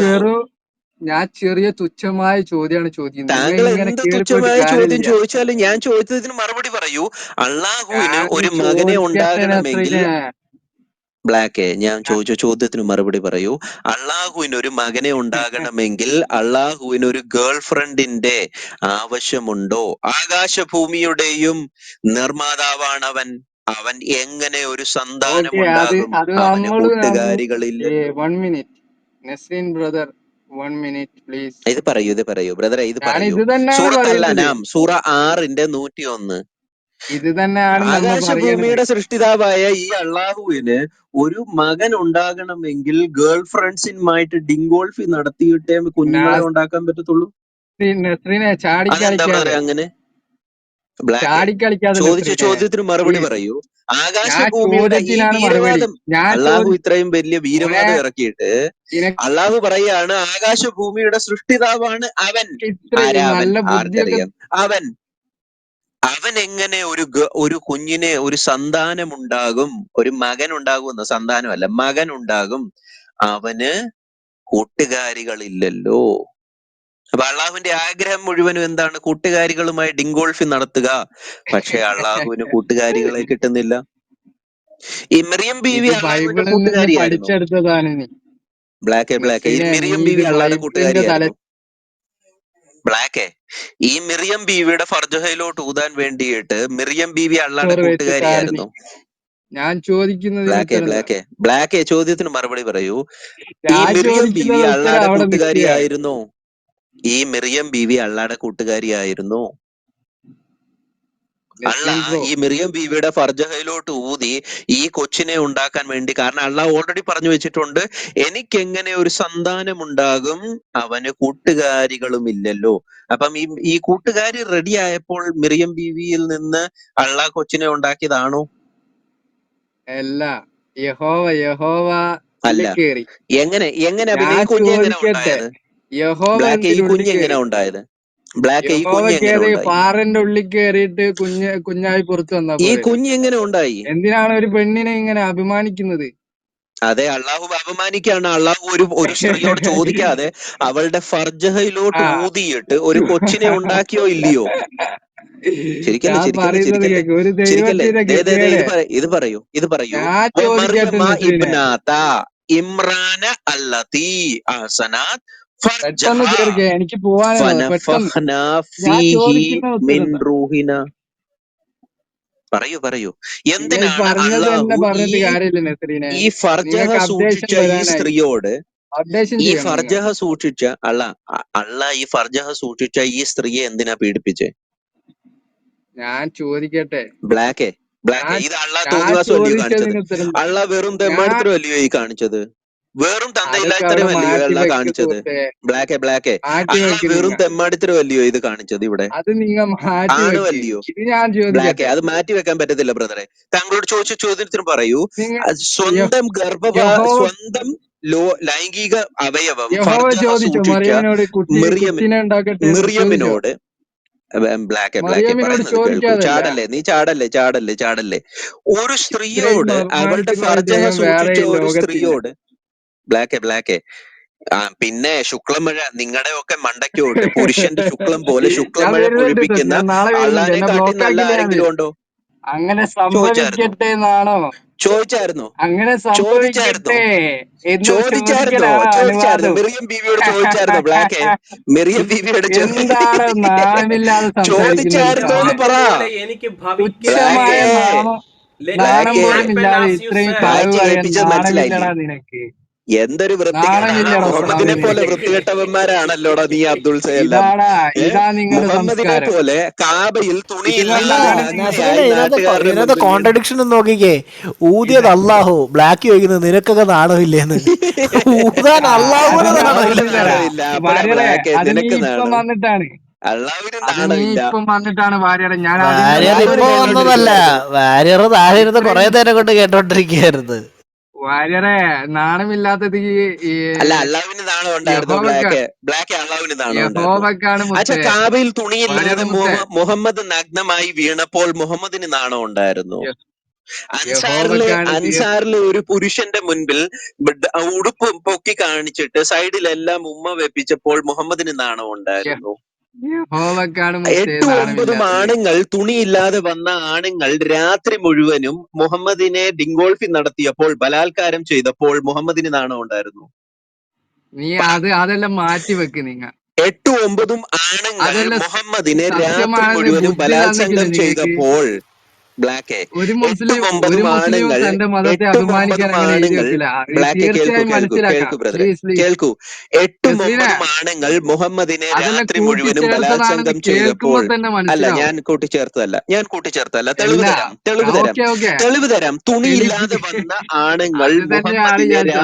S2: ഞാൻ ചെറിയ തുച്ഛമായ ചോദ്യമാണ് ചോദിക്കുന്നത്. നിങ്ങൾ
S1: താങ്കൾ
S2: ഇങ്ങനെ
S1: എന്ത്
S2: കേറിപ്പോയിട്ട്
S1: തുച്ഛമായ ചോദ്യം
S2: കാര്യമില്ല.
S1: ചോദിച്ചാലും ഞാൻ ചോദിച്ചതിന് മറുപടി പറയൂ. അള്ളാഹുവിന്
S2: ഞാൻ
S1: ഒരു മകനെ
S2: ചോദിക്കട്ടെ
S1: ഉണ്ടാകണമെങ്കിൽ,
S2: നസ്രീനെ.
S1: ബ്ലാക്ക്, ഞാൻ ചോദിച്ച ചോദ്യത്തിന് മറുപടി പറയൂ. അള്ളാഹുവിന് ഒരു മകനെ ഉണ്ടാകണമെങ്കിൽ അള്ളാഹുവിന് ഒരു ഗേൾ ഫ്രണ്ടിന്റെ ആവശ്യമുണ്ടോ? ആകാശഭൂമിയുടെയും നിർമ്മാതാവാണ് അവൻ. അവൻ എങ്ങനെ ഒരു സന്താനം
S2: ഓക്കെ,
S1: ഉണ്ടാകും?
S2: അത്
S1: അവന്
S2: നമ്മള്
S1: 1
S2: 1 minute Nasreen brother, 1 minute please.
S1: ഇത് പറയൂ ബ്രദറെ, ഇത്
S2: ഞാൻ
S1: പറയൂ.
S2: ഇത് തന്നെയാണ്
S1: സൂറത്ത് അൽ
S2: പറയുന്നത്.
S1: അനാം സൂറ 6-1.
S2: ഇത് തന്നെയാണ് നമ്മ പറയണത്.
S1: ആകാശഭൂമിയുടെ സൃഷ്ടിതാവായ ഈ അള്ളാഹുവിന് ഒരു മകൻ ഉണ്ടാകണമെങ്കിൽ ഗേൾ ഫ്രണ്ട്സിനുമായിട്ട് ഡിങ്കോൾഫി നടത്തിയിട്ടേ കുഞ്ഞുങ്ങളെ ഉണ്ടാക്കാൻ പറ്റത്തുള്ളൂ.
S2: നസ്രീനെ
S1: അതെന്താ ബ്രദറെ അങ്ങനെ? ബ്ലാക്ക്,
S2: ചാടിക്കളിക്കാതെ
S1: ചോദിച്ച
S2: നസ്രീനെ
S1: ചോദ്യത്തിന് മറുപടി
S2: പ്ലീസ്.
S1: പറയൂ.
S2: ഞാൻ
S1: ആകാശഭൂമിയുടെ ഈ
S2: ചോദ്യത്തിനാണ് മറുപടി.
S1: വീരവാദം,
S2: ഞാൻ
S1: അള്ളാഹു ഇത്രയും വലിയ
S2: മോനെ,
S1: വീരവാദം ഇറക്കിയിട്ട് അള്ളാഹു പറയാണ് ആകാശഭൂമിയുടെ സൃഷ്ടിതാവാണ് അവൻ.
S2: ഇത്ര
S1: ആരാ അവൻ?
S2: നല്ല ബുദ്ധിയൊക്കെ
S1: ആർക്കറിയാം. അവൻ എങ്ങനെ ഒരു കുഞ്ഞിനെ, ഒരു സന്താനം ഉണ്ടാകും, ഒരു മകൻ ഉണ്ടാകുമെന്ന, സന്താനമല്ല മകൻ ഉണ്ടാകും. അവന് കൂട്ടുകാരികളില്ലല്ലോ. അപ്പൊ അള്ളാഹുവിന്റെ ആഗ്രഹം മുഴുവനും എന്താണ്? കൂട്ടുകാരികളുമായി ഡിങ്കോൾഫി നടത്തുക. പക്ഷെ അള്ളാഹുവിന് കൂട്ടുകാരികളെ കിട്ടുന്നില്ല. ഈ മിറിയം ബീവി
S2: ഇത്
S1: അള്ളാഹുവിന്റെ
S2: ബൈബിളിൽ നിന്ന്
S1: കൂട്ടുകാരിയായിരുന്നു.
S2: പഠിച്ചെടുത്തതാണ് നീ.
S1: ബ്ലാക്ക്, ഈ
S2: നസ്രീനെ, നീ
S1: മിറിയം
S2: ഇത്
S1: ബീവി അള്ളാഹുടെ
S2: ബൈബിളിന്റെ
S1: കൂട്ടുകാരിയായിരുന്നു. ബ്ലാക്ക്, ഈ മിറിയം ബീവിയുടെ ഫർജഹയിലോട്ട് ഊതാൻ വേണ്ടിയിട്ട് മിറിയം ബീവി അള്ളാഹുടെ
S2: തലച്ചോറ് വെച്ചിട്ടാണ് നീ.
S1: കൂട്ടുകാരിയായിരുന്നു.
S2: ഞാൻ ചോദിക്കുന്നതിന് ഉത്തരം എന്താ?
S1: ബ്ലാക്ക്, ചോദ്യത്തിന് മറുപടി പറയൂ. ഈ
S2: ഞാൻ
S1: മിറിയം ബീവി
S2: ചോദിക്കുന്നത് ഉത്തരം
S1: അള്ളാഹുടെ
S2: അവിടെ നിൽക്കുക.
S1: കൂട്ടുകാരിയായിരുന്നു. ഈ മിറിയം ബീവി അള്ളാഹുടെ കൂട്ടുകാരിയായിരുന്നു. അല്ല,
S2: നസ്രീൻ ബ്രോ.
S1: ഈ മിറിയം ബീവിയുടെ ഫർജഹയിലോട്ട് ഊതി ഈ കൊച്ചിനെ ഉണ്ടാക്കാൻ വേണ്ടി, കാരണം അള്ളാഹ് ഓൾറെഡി പറഞ്ഞു വെച്ചിട്ടുണ്ട്, എനിക്കെങ്ങനെ ഒരു സന്താനം ഉണ്ടാകും, അവന് കൂട്ടുകാരികളും ഇല്ലല്ലോ. അപ്പം ഈ കൂട്ടുകാരി റെഡി ആയപ്പോൾ മിറിയം ബീവിയിൽ നിന്ന് അള്ളാഹ് കൊച്ചിനെ ഉണ്ടാക്കിയതാണോ?
S2: അല്ല, യഹോവ
S1: അല്ല.
S2: ഉള്ളിൽ കേറി.
S1: എങ്ങനെ പിന്നെ
S2: ഞാൻ
S1: ഈ കുഞ്ഞ് എങ്ങനെ
S2: ചോദിക്കട്ടെ,
S1: ഉണ്ടായത്?
S2: യഹോവ
S1: ബ്ലാക്ക്, ഈ
S2: എന്തിനുള്ളിൽ
S1: കുഞ്ഞ്
S2: കേറി?
S1: എങ്ങനെ ഉണ്ടായത്? ബ്ലാക്ക്, ഈ
S2: യഹോവ
S1: കുഞ്ഞ് എങ്ങനെ
S2: കേറി
S1: ഉണ്ടായി?
S2: പാറന്റെ ഉള്ളിൽ കേറിയിട്ട് കുഞ്ഞായി പുറത്തു വന്നാ
S1: ഈ
S2: പോരെ?
S1: കുഞ്ഞ് എങ്ങനെ ഉണ്ടായി?
S2: എന്തിനാണ് ഒരു പെണ്ണിനെ ഇങ്ങനെ അഭിമാനിക്കുന്നത്?
S1: അതെ, അള്ളാഹു അപമാനിക്കാണ്. അള്ളാഹു ഒരു സ്ത്രീയോട് ചോദിക്കാതെ അവളുടെ ഫർജഹയിലോട്ട്
S2: ആ,
S1: ഊതിയിട്ട് ഒരു കൊച്ചിനെ ഉണ്ടാക്കിയോ ഇല്ലയോ? ചിരിക്കല്ലേ,
S2: ഞാൻ
S1: ചിരിക്കല്ലേ,
S2: പറയുന്നത്
S1: ചിരിക്കല്ലേ,
S2: കേക്ക്. ഒരു
S1: ചിരിക്കല്ലേ.
S2: ദൈവത്തിന്റെ
S1: ദേ
S2: ഗതികേട്.
S1: ഇത് പറയൂ.
S2: ഞാൻ
S1: വ
S2: ചോദിക്കട്ടെ
S1: മറിയമ്മ
S2: നസ്രീനെ,
S1: ഇബ്നാത ഇമ്രാന അല്ലതി അഹ്സനാത് ഫർജഹ
S2: പെട്ടെന്ന് തീർക്കേ, എനിക്ക് പോവാനുള്ളത്. പെട്ടെന്ന്
S1: ഫനഫഖ്ന
S2: ഞാൻ
S1: ഫീഹി
S2: ചോദിക്കുന്ന
S1: മിൻ
S2: ഉത്തരം താ.
S1: റൂഹിന. പറയൂ.
S2: നിങ്ങൾ ഈ
S1: എന്തിനാണ്
S2: പറഞ്ഞത് തന്നെ
S1: അള്ളാഹു
S2: പറഞ്ഞിട്ട് കാര്യമില്ല നസ്രീനെ.
S1: ഈ ഫർജഹ
S2: നിങ്ങൾക്ക് അപ്ഡേഷൻ
S1: സൂക്ഷിച്ച ഈ
S2: വരാനായി.
S1: സ്ത്രീയോട്
S2: അപ്ഡേഷൻ
S1: ഈ
S2: ചെയ്യണം നിങ്ങൾ.
S1: ഫർജഹ സൂക്ഷിച്ച ഈ ഫർജഹ സൂക്ഷിച്ച ഈ സ്ത്രീയെ എന്തിനാ പീഡിപ്പിച്ചേ?
S2: ഞാൻ ചോദിക്കട്ടെ,
S1: ബ്ലാക്കേ
S2: ഞാൻ
S1: ഇത് അള്ളാഹ്
S2: ഞാൻ
S1: തോന്നിവാസമല്ലയോ കാണിച്ചത്?
S2: ചോദിച്ചതിന് ഉത്തരം താ.
S1: അള്ളാഹ് വെറും
S2: ഞാൻ
S1: തെമ്മാടിത്തരമല്ലയോ ഈ കാണിച്ചത്? വെറും
S2: അതൊക്കെ അവിടെ
S1: തന്തയില്ലാത്തരമല്ലയോ
S2: മാറ്റി
S1: അള്ളാഹ്
S2: വെക്ക്
S1: കാണിച്ചത്?
S2: സുഹൃത്തെ,
S1: ബ്ലാക്കേ
S2: മാറ്റി
S1: അള്ളാഹ്
S2: വെക്ക്
S1: വെറും
S2: നിങ്ങ.
S1: തെമ്മാടിത്തരമല്ലയോ ഇത് കാണിച്ചത് ഇവിടെ?
S2: അത് നിങ്ങ മാറ്റി
S1: ആണോ
S2: വെക്ക്.
S1: അല്ലയോ?
S2: ഇത് ഞാൻ
S1: ബ്ലാക്കേ,
S2: ചോദിക്കട്ടെ.
S1: അത് മാറ്റി വെക്കാൻ പറ്റത്തില്ല ബ്രദറെ. താങ്കളോട് ചോദിച്ച ചോദ്യത്തിന് പറയൂ.
S2: നിങ്ങൾ
S1: സ്വന്തം
S2: യഹോവ
S1: സ്വന്തം ലൈംഗിക അവയവം
S2: യഹോവ
S1: ഫർജഹ
S2: ചോദിച്ചോ
S1: സൂക്ഷിച്ച
S2: മറിയമിനോട്
S1: മിറിയമിന്
S2: കുട്ടീനെ ഉണ്ടാക്കട്ടെ എന്ന് ചോദിച്ചോ?
S1: മിറിയമിനോട് ബ്ലാക്കേ
S2: മറിയമിനോട്
S1: പറയുന്നത് കേൾക്കൂ.
S2: ചോദിക്കാതല്ല.
S1: നീ ചാടല്ലേ. ഒരു
S2: ഇത്രയും
S1: സ്ത്രീയോട്, അവളുടെ
S2: ബഹുമാനിക്കുന്ന ഒരു
S1: ഫർജഹ
S2: ദൈവം വേറെ
S1: സൂക്ഷിച്ച
S2: ഈ
S1: ഒരു
S2: ലോകത്തില്ല.
S1: സ്ത്രീയോട്, ബ്ലാക്കേ പിന്നെ ശുക്ലമഴ നിങ്ങളുടെ ഒക്കെ മണ്ടയ്ക്കോട്ട് പുരുഷന്റെ ശുക്ലം പോലെ
S2: ഞാൻ
S1: ശുക്ലമഴ
S2: വരുന്നുണ്ട് സർ,
S1: പൊഴിപ്പിക്കുന്ന
S2: ഞാൻ നാളെ വരുന്നുണ്ട്.
S1: അള്ളാനെ
S2: എന്നെ
S1: കാട്ടി
S2: ബ്ലോക്ക്
S1: നല്ല
S2: ആക്കില്ല ഞാൻ.
S1: ആരെങ്കിലും ഉണ്ടോ?
S2: അങ്ങനെ
S1: ചോദിച്ചായിരുന്നോ?
S2: സംഭവിക്കട്ടെ എന്നാണോ?
S1: ചോദിച്ചായിരുന്നോ?
S2: അങ്ങനെ
S1: ചോദിച്ചായിരുന്നോ?
S2: സംഭവിക്കട്ടെ എന്ന്
S1: ചോദിച്ചായിരുന്നോ?
S2: ചോദിക്കലാണോ അനുവാദം?
S1: മിറിയം ബീവിയോട് ചോദിച്ചായിരുന്നോ? ബ്ലാക്കേ, മിറിയം ബീവിയോട്
S2: എന്താണ് നാണമില്ലാതെ സംസാരിക്കുന്നത്
S3: എന്റെ
S1: ചോദിച്ചായിരുന്നോ എന്ന് പറ.
S3: വാക്കുപോലെ എനിക്ക് ഭവിക്കട്ടെ.
S2: തുച്ഛമായ
S1: ബ്ലാക്കേ
S3: Let
S2: നാണം
S3: it
S1: ബ്ലാക്കേ
S2: പോലും
S3: happen
S2: ഇല്ലാതെ
S3: as you
S2: ഇത്രയും
S3: said.
S2: കളവ്
S1: വായിച്ച്
S2: പറയാൻ
S1: കേൾപ്പിച്ചത് മനസ്സിലായില്ലേ?
S2: നാണമില്ലടാ നിനക്ക്.
S1: എന്തൊരു വൃത്തികേടാണ്.
S2: നാണമില്ലടാ
S1: മുഹമ്മദിനെ
S2: സ്വാമി
S1: പോലെ
S2: നിനക്ക്.
S1: വൃത്തികെട്ടവന്മാരാണല്ലോടാ നീ അബ്ദുൾ സലം. ഏ
S2: ഇതാ നിങ്ങളുടെ
S1: മുഹമ്മദിനെ
S2: സംസ്കാരം.
S1: പോലെ കാബയിൽ
S2: നിങ്ങൾ
S4: അല്ല
S1: തുണിയില്ലാതെ
S2: നാട്
S4: നസ്രീനെ,
S1: അങ്ങനെയായി നാട്ടുകാരുടെ
S4: ഇതിനകത്ത്
S1: മുമ്പിൽ
S4: കോൺട്രഡിക്ഷൻ നോക്കിക്കേ.
S2: ഇത്
S4: ഊതിയത് അള്ളാഹു, ബ്ലാക്ക് ചോദിക്കുന്നത് നിനക്കൊക്കെ നാണമില്ലേന്ന്. ഊതാൻ
S2: ആ
S4: അള്ളാഹുവിന്
S2: അത്
S1: അള്ളാഹുവിന്
S4: നാണമില്ലെന്നാണ്.
S2: പറഞ്ഞുതരാ.
S1: നാണമില്ല, അപ്പോഴാ
S2: വാര്യരെ,
S1: ബ്ലാക്ക്
S2: അത് നീ
S1: നിനക്ക്
S2: ഇപ്പം
S1: നാണം.
S2: വന്നിട്ടാണ്.
S1: അള്ളാഹുവിന്
S2: അത് നീ
S1: നാണമില്ല.
S2: ഇപ്പം വന്നിട്ടാണ് വാര്യരെ. ഞാൻ അതിന്റെ
S4: വാര്യർ
S2: മുമ്പ്
S1: അള്ളാഹുവിന്
S4: ഇപ്പൊ
S1: നാണം
S4: വന്നതല്ല,
S2: കേട്ടോണ്ടിരിക്കുകയായിരുന്നു.
S1: ഇല്ലായിരുന്നോ?
S4: വാര്യർ താഴെ ഇരുന്ന് കുറെ
S2: ഇത്രയും
S4: നേരം കൊണ്ട് കേട്ടോണ്ടിരിക്കുകയായിരുന്നു.
S2: വാര്യരെ, നാണമില്ലാത്തത് ഈ
S1: അല്ല, അള്ളാഹുവിന് നാണം ഉണ്ടായിരുന്നോ?
S2: യഹോവക്കാണ്.
S1: അള്ളാഹുവിന് നാണം ഉണ്ടായിരുന്നോ?
S2: യഹോവക്കാണ്
S1: അച്ഛാ,
S2: മുത്തേ.
S1: കാബയിൽ
S2: വാര്യരെ
S1: തുണിയില്ലാതെ
S2: മുത്തേ,
S1: മുഹമ്മദ് നഗ്നമായി വീണപ്പോൾ മുഹമ്മദിന് നാണം ഉണ്ടായിരുന്നോ?
S2: യ- യഹോവക്കാണ്
S1: അൻസാറിലെ ഒരു പുരുഷന്റെ മുൻപിൽ ഉടുപ്പ് പൊക്കി കാണിച്ചിട്ട് സൈഡിലെല്ലാം ഉമ്മ വെപ്പിച്ചപ്പോൾ മുഹമ്മദിന് നാണം
S2: യ-
S1: ഉണ്ടായിരുന്നു?
S2: യഹോവക്കാണ് മുത്തേ
S1: 8-9
S2: നാണമില്ലാത്തത്.
S1: ആണുങ്ങൾ, തുണിയില്ലാതെ വന്ന ആണുങ്ങൾ രാത്രി മുഴുവനും മുഹമ്മദിനെ ഡിങ്കോൾഫി നടത്തിയപ്പോൾ, ബലാത്കാരം ചെയ്തപ്പോൾ മുഹമ്മദിന് നാണം ഉണ്ടായിരുന്നു?
S2: നീ
S1: പറ.
S2: അതെല്ലാം മാറ്റി വെക്ക് നിങ്ങ.
S1: 8-9 ആണുങ്ങൾ
S2: അതെല്ലാം
S1: മുഹമ്മദിനെ രാത്രി
S2: സത്യമാണെന്ന്
S1: മുഴുവനും
S2: ബുദ്ധി
S1: ബലാത്സംഗം
S2: വന്നിക്കില്ല നിങ്ങൾക്ക്.
S1: ചെയ്തപ്പോൾ, ബ്ലാക്ക്
S2: ഒരു
S1: 8-9
S2: മുസ്ലിം
S1: ആണുങ്ങൾ
S2: തന്റെ മതത്തെ
S1: 8-9
S2: അഭിമാനിക്കാൻ അങ്ങനെ എഴുതി
S1: ആണുങ്ങൾ
S2: വെക്കില്ല.
S1: ബ്ലാക്ക്
S2: തീർച്ചയായും മനസ്സിലാക്കാം.
S1: കേൾക്കൂ ബ്രദറെ,
S2: പ്ലീസ് പ്ലീസ്
S1: കേൾക്കൂ.
S2: നസ്രീനെ,
S1: 8-9 ആണുങ്ങൾ മുഹമ്മദിനെ
S2: അതെല്ലാം
S1: രാത്രി മുഴുവനും
S2: കൂട്ടിച്ചേർത്തതാണെന്ന്
S1: ബലാത്സംഗം ചെയ്തപ്പോൾ,
S2: കേൾക്കുമ്പോ തന്നെ
S1: അല്ല,
S2: മനസ്സിലാവും.
S1: ഞാൻ കൂട്ടിച്ചേർത്തല്ല. തെളിവ്
S2: അല്ല,
S1: തരാം.
S2: ഓക്കെ ഓക്കെ,
S1: തെളിവ് തരാം.
S2: തെളിയിക്ക്.
S1: തുണിയില്ലാതെ വന്ന ആണുങ്ങൾ
S2: അത് തന്നെയാണ്
S1: മുഹമ്മദിനെ
S2: ഞാൻ സംസാരിക്കുന്നത്.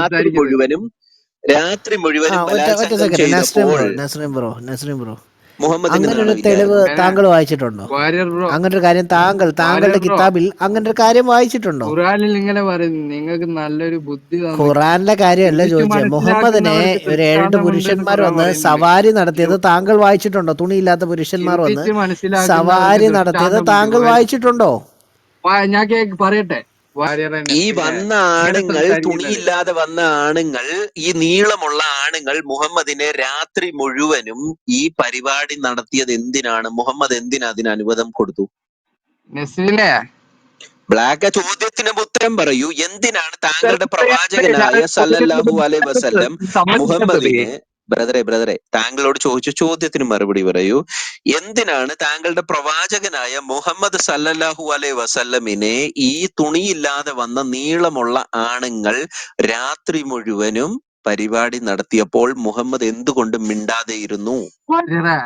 S1: രാത്രി
S4: ആ,
S1: മുഴുവനും
S4: ഒറ്റ
S1: ബലാത്സംഗം
S4: സെക്കൻഡ്.
S1: ചെയ്തപ്പോൾ
S4: നസ്രീം ബ്രോ,
S1: മുഹമ്മദിന്
S4: അങ്ങനെ ഒരു തെളിവ്
S1: നാണമില്ലായിരുന്നു?
S4: താങ്കൾ വായിച്ചിട്ടുണ്ടോ?
S2: വാര്യർ ബ്രോ,
S4: അങ്ങനെ ഒരു കാര്യം
S2: വാര്യർ
S4: താങ്കളുടെ
S2: ബ്രോ,
S4: കിതാബിൽ അങ്ങനെ ഒരു കാര്യം വായിച്ചിട്ടുണ്ടോ?
S2: ഖുറാനിൽ ഇങ്ങനെ പറയുന്നു, നിങ്ങൾക്ക് നല്ലൊരു ബുദ്ധി തന്നിട്ടുണ്ട്.
S4: ഖുറാനിലെ കാര്യമല്ല
S2: ഇംഗ്ലീഷ്
S4: ചോദിച്ചത്. മുഹമ്മദിനെ
S2: മനസ്സിലാക്കുന്നവർക്ക്
S4: ഒരു 7
S2: ദൃഷ്ടാന്തമുണ്ടെന്ന്
S4: പുരുഷന്മാർ
S2: ഖുറാൻ
S4: വന്ന്
S2: പറയുന്നുണ്ട്.
S4: സവാരി നടത്തിയത് താങ്കൾ വായിച്ചിട്ടുണ്ടോ? തുണിയില്ലാത്ത പുരുഷന്മാർ വന്ന്
S2: ചിന്തിച്ച് മനസ്സിലാക്കുന്നവർക്ക്
S4: സവാരി നടത്തിയത്
S2: ദൃഷ്ടാന്തമുണ്ട്.
S4: താങ്കൾ വായിച്ചിട്ടുണ്ടോ?
S2: ഞാൻ പറയട്ടെ. വാര്യറെ
S1: ഈ
S2: നസ്രീനെ,
S1: വന്ന
S2: ഇങ്ങനെ
S1: ആണുങ്ങൾ,
S2: സംസാരിക്കുന്നത്.
S1: തുണിയില്ലാതെ വന്ന ആണുങ്ങൾ, ഈ നീളമുള്ള ആണുങ്ങൾ മുഹമ്മദിനെ രാത്രി മുഴുവനും ഈ പരിപാടി നടത്തിയത് എന്തിനാണ്? മുഹമ്മദ് എന്തിന് അതിന് അനുവാദം കൊടുത്തു?
S2: നസ്രീനെ,
S1: ബ്ലാക്ക്, ചോദ്യത്തിന് ഉത്തരം പറയൂ. എന്തിനാണ് താങ്കളുടെ പ്രവാചകനായ സല്ലല്ലാഹു അലൈഹി വസല്ലം
S2: സമ്മതിക്കാത്തത്
S1: മുഹമ്മദിന്, ബ്രദറെ താങ്കളോട് ചോദിച്ച ചോദ്യത്തിന് മറുപടി പറയൂ. എന്തിനാണ് താങ്കളുടെ പ്രവാചകനായ മുഹമ്മദ് സല്ലല്ലാഹു അലൈഹി വസല്ലമിനെ ഈ തുണിയില്ലാതെ വന്ന നീളമുള്ള ആണുങ്ങൾ രാത്രി മുഴുവനും പരിപാടി നടത്തിയപ്പോൾ മുഹമ്മദ് എന്തുകൊണ്ട് മിണ്ടാതെയിരുന്നു?
S2: വാര്യറെ,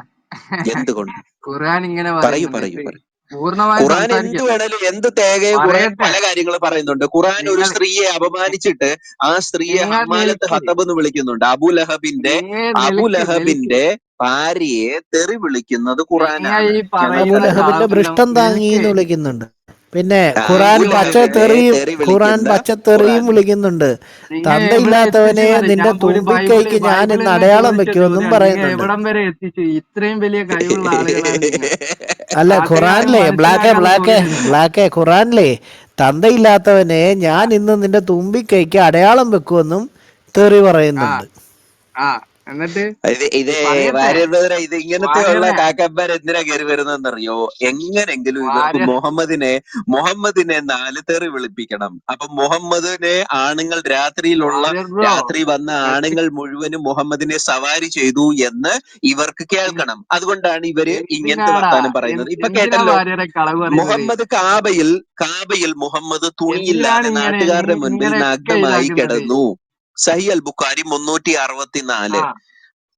S1: എന്തുകൊണ്ട്?
S2: ഖുറാൻ ഇങ്ങനെ
S1: പറയൂ.
S2: പറയുന്നുണ്ട്. പൂർണ്ണമായും
S1: ഖുറാൻ എന്ത്
S2: സംസാരിക്കട്ടെ,
S1: വേണേലും എന്ത് തേകയും ഖുറാൻ
S2: പറയട്ടെ.
S1: പല കാര്യങ്ങൾ പറയുന്നുണ്ട്. ഖുറാൻ ഒരു
S2: നിങ്ങൾ
S1: സ്ത്രീയെ അപമാനിച്ചിട്ട് ആ സ്ത്രീയെ
S2: നിങ്ങൾ
S1: ഹമ്മാലത്ത്
S2: നിൽക്ക്,
S1: ഹത്തബ് എന്ന് വിളിക്കുന്നുണ്ട്.
S2: നിൽക്ക്.
S1: അബുലഹബിന്റെ ഭാര്യയെ തെറി വിളിക്കുന്നത്
S2: നിങ്ങൾ
S1: ഖുറാനാണ്.
S2: ഈ
S1: ഞങ്ങൾ
S4: അബു
S2: പറയുന്ന
S1: പറയുന്നത്
S4: ലഹബിന്റെ
S2: സാധനം
S4: പൃഷ്ഠം താങ്ങി
S2: നിൽക്ക്.
S4: എന്ന് വിളിക്കുന്നുണ്ട്. പിന്നെ ഖുറാൻ
S1: അബുലഹബിനെ
S4: പച്ചത്തെറിയും
S1: തെറി
S4: ഖുറാൻ
S1: വിളിക്കുന്ന
S4: പച്ചത്തെറിയും
S1: ഖുറാൻ.
S4: വിളിക്കുന്നുണ്ട്.
S2: നിങ്ങൾ എവിടെ എത്തിച്ചു
S4: തന്തയില്ലാത്തവനെ
S2: എന്നറിയ,
S4: നിന്റെ
S2: ഞാൻ ഒരു
S4: തുമ്പിക്കൈക്ക് ഞാൻ
S2: ബൈബിൾ
S4: ഇന്ന്
S2: തന്നെ
S4: അടയാളം
S2: ചോദിച്ച
S4: വെക്കുമെന്നും
S2: ചോദ്യമാണ്. നിങ്ങൾ
S4: പറയുന്നുണ്ട്.
S2: എവിടം വരെ എത്തിച്ചു? ഇത്രയും വലിയ കഴിവുള്ള ആളുകളാണ് നിങ്ങൾ.
S4: അല്ല,
S2: നാട്ടുകാർക്ക്
S4: ഖുറാനിലെ
S2: മനസ്സിലാക്കാനുള്ള തോന്നില്ല.
S4: ബ്ലാക്കെ ഖുറാനിലെ തന്തയില്ലാത്തവനെ ഞാൻ ഇന്ന് നിന്റെ തുമ്പിക്കൈക്ക് അടയാളം വെക്കുമെന്നും തെറി
S2: ആ
S4: പറയുന്നുണ്ട്.
S2: ആ എന്നിട്ട്
S1: ഇത്
S2: പറയട്ടെ,
S1: വാര്യർ ഇത് ഇങ്ങനത്തെ ഉള്ള
S2: വാര്യറെ,
S1: കാക്കന്മാർ എന്തിനാ കയറി വരുന്നതെന്നറിയോ? എങ്ങനെങ്കിലും ഇവർക്ക്
S2: വാര്യ
S1: മുഹമ്മദിനെ 4 തെറി വിളിപ്പിക്കണം. അപ്പൊ മുഹമ്മദിനെ ആണുങ്ങൾ
S2: വാര്യർ ബ്രോ,
S1: രാത്രി വന്ന ആണുങ്ങൾ മുഴുവനും മുഹമ്മദിനെ സവാരി ചെയ്തു എന്ന് ഇവർക്ക് കേൾക്കണം. അതുകൊണ്ടാണ് ഇവര് ഇങ്ങനത്തെ
S2: എന്തിനാടാ
S1: വർത്താനം പറയുന്നത്. ഇപ്പൊ
S2: എന്തിനാ
S1: കേട്ടല്ലോ,
S2: വാര്യരെ കളവ് പറയുന്നത്?
S1: മുഹമ്മദ് കാബയിൽ മുഹമ്മദ്
S2: എന്തിനാണ്
S1: തുണിയില്ലാതെ
S2: ഇങ്ങനെ
S1: നാട്ടുകാരുടെ മുൻപിൽ
S2: ഇങ്ങനെയൊക്കെ
S1: നഗ്നമായി
S2: ഇതാക്കുന്നത്?
S1: കിടന്നു. സഹീഹ് അൽ ബുഖാരി 364.
S2: ആ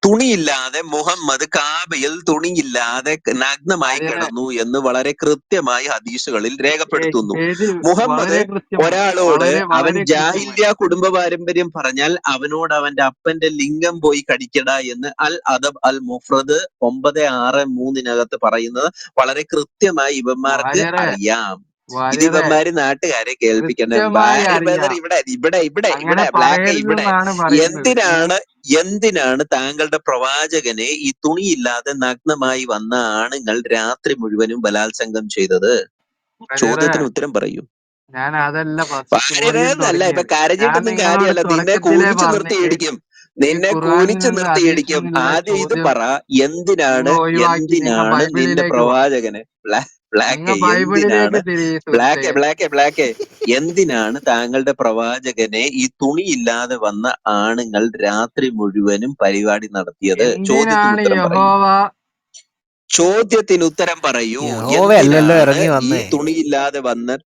S1: തുണിയില്ലാതെ മുഹമ്മദ് കാബയിൽ തുണിയില്ലാതെ നഗ്നമായി
S2: വാര്യരെ,
S1: കിടന്നു എന്ന് വളരെ കൃത്യമായി ഹദീസുകളിൽ രേഖപ്പെടുത്തുന്നു.
S2: ശരി,
S1: മുഹമ്മദ്
S2: വളരെ കൃത്യമായി,
S1: ഒരാളോട്
S2: വളരെ
S1: അവൻ
S2: വളരെ കൃത്യമായി.
S1: ജാഹില്യ കുടുംബ പാരമ്പര്യം പറഞ്ഞാൽ അവനോട് അവന്റെ അപ്പന്റെ ലിംഗം പോയി കടിക്കട എന്ന് അൽ അദബ് അൽ മുഫ്രദ് 963 പറയുന്നത് വളരെ കൃത്യമായി ഇവന്മാർക്ക്
S2: വാര്യരെ,
S1: അറിയാം. ഇത്
S2: വാര്യരെ,
S1: ഇവന്മാര് നാട്ടുകാരെ കേൾപ്പിക്കണം.
S2: കൃത്യമായി
S1: ബ്രദർ
S2: അറിയാം.
S1: ഇവിടെ
S2: അങ്ങനെ
S1: ബ്ലാക്ക് ഇവിടെ
S2: പറയരുതെന്നാണ് പറയുന്നത്.
S1: എന്തിനാണ് താങ്കളുടെ പ്രവാചകനെ ഈ തുണിയില്ലാതെ നഗ്നമായി വന്ന ആണുങ്ങൾ രാത്രി മുഴുവനും ബലാത്സംഗം ചെയ്തത്?
S2: വാര്യരെ,
S1: ചോദ്യത്തിന് ഉത്തരം പറയൂ.
S2: ഞാൻ അതല്ല ഫസ്റ്റ് ചോദ്യം
S1: വാര്യരേന്നല്ല, ഇപ്പൊ
S2: തുടങ്ങിയത്. ഞാൻ
S1: കരഞ്ഞിട്ടൊന്നും
S2: നിങ്ങളോട്
S1: കാര്യമല്ല. നിന്നെ
S2: തുടക്കത്തിലേ
S1: കൂനിച്ചു
S2: പറഞ്ഞില്ലേ,
S1: നിർത്തിയിടിക്കും.
S2: ഈ
S1: നിന്നെ
S2: ഖുറാനിൽ
S1: കൂനിച്ചു
S2: നിന്ന് ഹദീസിൽ
S1: നിർത്തിയിടിക്കും.
S2: നിന്നുള്ള
S1: ആദ്യം ഇത്
S2: ചോദ്യം
S1: പറ,
S2: നിങ്ങൾ ഒഴിവാക്കി നിങ്ങൾ
S1: നിന്റെ
S2: ബൈബിളിലേക്ക് വാ.
S1: പ്രവാചകനെ
S2: നിങ്ങൾ
S1: ബ്ലാക്ക്
S2: ബൈബിളിലേക്ക് തിരി സുഹൃത്തെ.
S1: ബ്ലാക്ക് എന്തിനാണ് താങ്കളുടെ പ്രവാചകനെ ഈ തുണിയില്ലാതെ വന്ന ആണുങ്ങൾ രാത്രി മുഴുവനും പരിപാടി നടത്തിയത്? ചോദ്യത്തിന്
S2: എന്തിനാണ്
S1: ഉത്തരം പറയൂ.
S2: യഹോവ
S1: ചോദ്യത്തിന് ഉത്തരം പറയൂ.
S4: യഹോവയല്ലല്ലോ
S1: എന്തിനാണ്
S4: ഇറങ്ങി
S1: ഈ
S4: വന്നേ.
S1: തുണിയില്ലാതെ വന്ന പറയൂ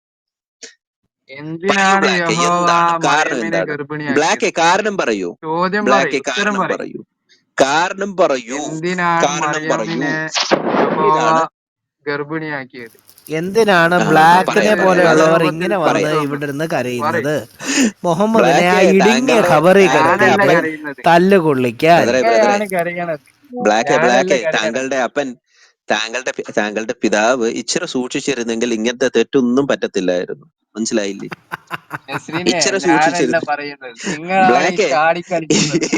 S2: എന്തിനാണ്
S1: ബ്ലാക്ക്,
S2: യഹോവ
S1: എന്താണ് കാരണം?
S2: മറിയമ്മിനെ
S1: എന്താണ്
S2: ഗർഭിണിയാക്കിയത്?
S1: ബ്ലാക്ക്? കാരണം പറയൂ.
S2: ചോദ്യം
S1: ബ്ലാക്ക്
S2: പറയും, ഉത്തരം
S1: കാരണം
S2: പറയും.
S1: പറയൂ. കാരണം പറയൂ.
S2: എന്തിനാണ്
S1: കാരണം പറയൂ.
S2: മറിയമ്മിനെ യഹോവ
S1: എന്തിനാണ്?
S2: ഗർഭിണിയാക്കിയത്?
S4: എന്തിനാണ്
S1: പറയാം
S4: ബ്ലാക്കിനെ
S1: പറയാം
S2: വളരെ
S1: ബ്രദർ,
S4: പോലെയുള്ളവർ
S2: എളുപ്പത്തിൽ
S4: ഇങ്ങനെ വന്ന്
S1: പറയാം.
S2: പറഞ്ഞോളൂ.
S4: ഇവിടെ നിന്ന്
S2: പറയ്.
S4: കരയുന്നത്? മുഹമ്മദിനെ ആ
S1: ബ്ലാക്ക്
S4: ഇടുങ്ങിയ
S1: താങ്കളുടെ
S4: ഖബറിൽ
S2: ഞാനല്ല
S4: കിടത്തിയിട്ട്
S2: കരയുന്നത്,
S4: തല്ല് കൊള്ളിക്കാൻ.
S1: ബ്രദറെ
S2: നിങ്ങളെയാണ് കരയണത്,
S1: ബ്ലാക്ക്
S2: ഞാനല്ല കരയണത്.
S1: താങ്കളുടെ അപ്പൻ താങ്കളുടെ പിതാവ് ഇച്ചിരി സൂക്ഷിച്ചിരുന്നെങ്കിൽ ഇങ്ങനത്തെ തെറ്റൊന്നും പറ്റത്തില്ലായിരുന്നു. മനസ്സിലായില്ലേ?
S2: നസ്രീനെ,
S1: ഇച്ചിരി
S2: ഞാനല്ല
S1: സൂക്ഷിച്ചിരുന്നു.
S2: പറയുന്നത്, നിങ്ങളാണ് ഈ
S1: ബ്ലാക്ക്
S2: ചാടിക്കളിക്കുന്നത്.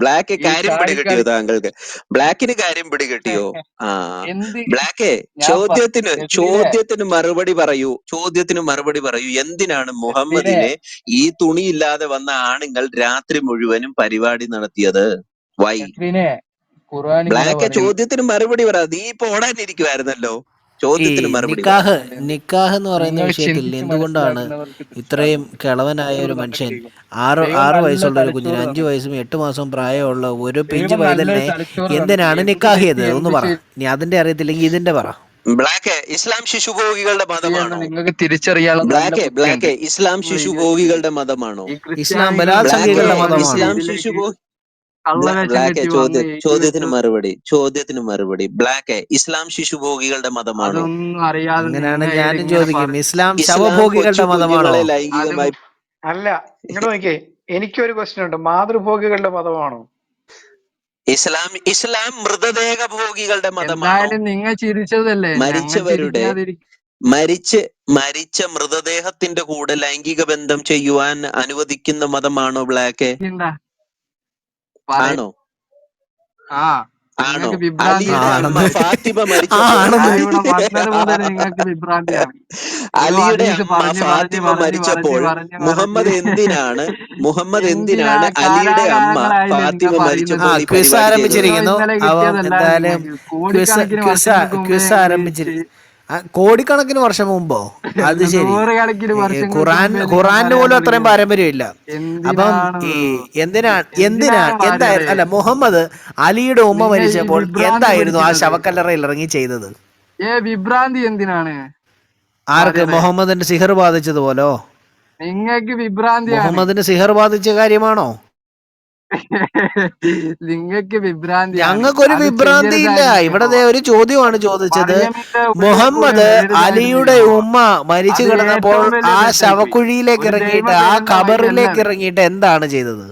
S1: ബ്ലാക്ക്
S2: ഈ
S1: കാര്യം പിടികിട്ടിയോ
S2: ചാടിക്കളി
S1: താങ്കൾക്ക്? ബ്ലാക്കിന് കാര്യം പിടികിട്ടിയോ? ആ
S2: എന്ത്
S1: ബ്ലാക്ക്,
S2: ഞാൻ നസ്രീനെ,
S1: ചോദ്യത്തിന് മറുപടി പറയൂ. ചോദ്യത്തിന് മറുപടി പറയൂ. എന്തിനാണ്
S2: നസ്രീനെ,
S1: മുഹമ്മദിനെ ഈ തുണിയില്ലാതെ വന്ന ആണുങ്ങൾ രാത്രി മുഴുവനും പരിപാടി നടത്തിയത്? വൈ?
S2: നസ്രീനെ, ഖുർആൻ ഇങ്ങനെ
S1: ബ്ലാക്ക്,
S2: പറയുന്നു.
S1: ചോദ്യത്തിന് മറുപടി പറ. നീ ഇപ്പൊ ഓടാനിരിക്കുവായിരുന്നല്ലോ.
S4: ഈ
S1: ചോദ്യത്തിന് മറുപടി പറ.
S4: നിക്കാഹ്
S2: ഉണ്ട്, ഉണ്ട്.
S4: നിക്കാഹ് എന്ന് പറയുന്ന
S2: നിങ്ങൾ
S4: വിഷയത്തിൽ
S2: ചിന്തിച്ച്
S4: എന്തുകൊണ്ടാണ്
S2: മനസ്സിലാക്കുന്നവർക്ക്
S4: ഇത്രയും
S2: മനസ്സിലാകും.
S4: കിളവനായ ഒരു
S2: ദൈവം നമുക്ക്
S4: മനുഷ്യൻ,
S2: ദൈവം
S4: ആറ്
S2: ദൈവം
S4: ആറ്
S2: നല്ല
S4: വയസ്സുള്ള ഒരു കുഞ്ഞിന്,
S2: തലച്ചോറ്
S4: 5
S2: തന്നിട്ടുണ്ട്.
S4: വയസ്സും 8 മാസവും പ്രായമുള്ള ഒരു പിഞ്ചു
S2: ദൈവം നല്ലൊരു
S4: പൈതലിനെ
S2: തലച്ചോറ് തന്നിട്ടുണ്ട്.
S4: എന്തിനാണ്
S2: എന്ത്
S4: നിക്കാഹ്
S2: തെറ്റ്
S4: ചെയ്തത്? ഒന്ന്
S2: എന്ത്
S4: പറ. നീ അതിന്റെ അറിയത്തില്ലെങ്കിൽ ഇതിന്റെ പറ.
S1: ബ്ലാക്ക്, ഇസ്ലാം ശിശുഭോഗികളുടെ
S2: ശരിയെന്ന്
S1: മതമാണോ?
S2: നിങ്ങൾക്ക് തിരിച്ചറിയാനുള്ള നല്ല ബുദ്ധിയുണ്ട്.
S1: ഇസ്ലാം
S2: നിങ്ങൾ വിചാരിക്കുന്നില്ല.
S1: ശിശുഭോഗികളുടെ മതമാണോ?
S2: ഈ
S4: ഇസ്ലാം
S2: ക്രിസ്ത്യാനികൾ
S1: ബ്ലാക്ക്,
S4: ബലാത്സംഗികളുടെ
S2: നിങ്ങളുടെ
S4: മതമാണോ?
S1: ഇസ്ലാം
S2: ഇതിലേക്ക്
S1: ശിശുഭോ
S2: കള്ളവേഷം
S1: ബ്ലാക്ക്
S2: കെട്ടി വന്ന് എഴുതി
S1: ചോദ്യത്തിന്
S2: വെച്ചു.
S1: മറുപടി. ബ്ലാക്ക്, ഇസ്ലാം ശിശുഭോഗികളുടെ മതമാണോ?
S2: അതൊന്നും അറിയാതെ
S4: അങ്ങനെയാണ്
S2: നിങ്ങൾ
S4: ഞാനും
S2: ഇങ്ങനെ
S4: ചോദിക്കും, ഇസ്ലാം
S1: ഇസ്ലാം കൊച്ചു
S4: ശവഭോഗികളുടെ മതമാണോ?
S1: കുഞ്ഞുങ്ങളെ
S2: അത്
S1: ലൈംഗികമായി
S5: അല്ല, ഇങ്ങോട്ട് നോക്കിയേ, എനിക്കൊരു ക്വസ്റ്റ്യൻ ഉണ്ട്. മാതൃഭോഗികളുടെ മതമാണോ?
S1: ഇസ്ലാം മൃതദേഹ ഭോഗികളുടെ മതമാണോ?
S2: എന്തായാലും നിങ്ങൾ ചിരിച്ചതല്ലേ, ഞങ്ങൾ
S1: മരിച്ചവരുടെ
S2: ചിരിക്കാതിരിക്കും.
S1: മരിച്ച മൃതദേഹത്തിന്റെ കൂടെ ലൈംഗിക ബന്ധം ചെയ്യുവാൻ അനുവദിക്കുന്ന മതമാണോ ബ്ലാക്ക്?
S2: പറയ
S1: ആണോ?
S2: ആ
S1: ആണോ?
S2: നിങ്ങൾക്ക് വിഭ്രാന്തി
S1: അലിയുടെ അമ്മ
S2: ഉണ്ടാകുന്നുണ്ട്.
S4: ആണെന്ന്
S1: ഫാത്തിമ മരിച്ചപ്പോൾ
S4: ആണെന്ന്
S2: ഞാൻ ഇവിടെ വന്നത് മുതൽ നിങ്ങൾക്ക് വിഭ്രാന്തിയാണ്. ഓരോ
S1: അലിയുടെ
S2: ഹദീസ്
S1: അമ്മ
S2: പറഞ്ഞ് പറഞ്ഞ്
S1: ഫാത്തിമ
S2: പറഞ്ഞ് പറഞ്ഞ്
S1: മരിച്ചപ്പോൾ
S2: പറഞ്ഞ് പറഞ്ഞ്
S1: മുഹമ്മദ്
S2: എന്തിനാ
S1: അലിയുടെ അമ്മ
S2: കാലാകാലങ്ങളായില്ലേ നിങ്ങൾ
S1: ഫാത്തിമ
S2: പറയുന്നത്?
S4: ആ
S1: മരിച്ചപ്പോൾ ഈ
S4: ക്വിസ്
S1: പരിപാടി ചെയ്തത്?
S2: വിഭ്രമം
S4: ആരംഭിച്ചിരിക്കുന്നു.
S2: ഇന്നലെ
S4: അപ്പം
S2: കിട്ടിയതല്ല
S4: എന്തായാലും
S2: നിങ്ങൾക്ക്. കോടിക്കണക്കിന് വർഷങ്ങൾക്ക് മുമ്പേ
S4: ക്വിസ്
S2: നിങ്ങൾ
S4: ആരംഭിച്ചിരി കോടിക്കണക്കിന് വർഷം മുമ്പോ? അത് ശരി.
S2: നൂറുകണക്കിന് വർഷങ്ങൾക്ക് മുമ്പേ നിങ്ങൾ
S4: ഖുറാനിന്
S2: പറയാൻ
S4: പോലും അത്രയും
S2: തുടങ്ങിയത്.
S4: പാരമ്പര്യമില്ല. അപ്പം
S2: എന്തിനാണ്
S4: ഈ എന്തിനാണ്
S2: എന്തിനാണ് വാര്യരെ
S4: അല്ല, മുഹമ്മദ് അലിയുടെ ഉമ്മ
S2: നിങ്ങൾ ഈ
S4: മരിച്ചപ്പോൾ
S2: വിഭ്രാന്തി
S4: എന്തായിരുന്നു ആ
S2: പിടിക്കുന്നത്?
S4: ശവക്കല്ലറയിൽ ഇറങ്ങി ചെയ്തത്?
S2: വിഭ്രാന്തി എന്തിനാണ്
S4: ആർക്ക്?
S2: വാര്യരെ?
S4: മുഹമ്മദിന് സിഹർ ബാധിച്ചതുപോലോ?
S2: നിങ്ങൾക്ക് വിഭ്രാന്തിയാണ്.
S4: മുഹമ്മദിന് സിഹർ ബാധിച്ച കാര്യമാണോ?
S2: നിങ്ങൾക്ക് വിഭ്രാന്തിയാണ്.
S4: ഞങ്ങൾക്കൊരു
S2: അത്
S4: വിഭ്രാന്തി ഇല്ല.
S2: ചെയ്യരുതായിരുന്നു
S4: ഇവിടെ
S2: യഹോവ.
S4: ദേ ഒരു ചോദ്യമാണ് ചോദിച്ചത്.
S2: മറിയമിന്റെ ഉള്ളിൽ കൂടെ
S4: മുഹമ്മദ്
S2: വരരുതായിരുന്നു
S4: അലിയുടെ
S2: യഹോവ.
S4: ഉമ്മ മരിച്ചു
S2: അത്
S4: കിടന്നപ്പോൾ
S2: ഏറ്റവും വലിയ
S4: ആ
S2: തെറ്റായി പോയി.
S4: ശവക്കുഴിയിലേക്ക്
S2: ഒരു
S4: ഇറങ്ങിയിട്ട്
S2: ദൈവം
S4: ആ
S2: വരേണ്ട വഴി അല്ല
S4: ഖബറിലേക്ക്
S2: അത്.
S4: ഇറങ്ങിയിട്ട് എന്താണ് ചെയ്തത്?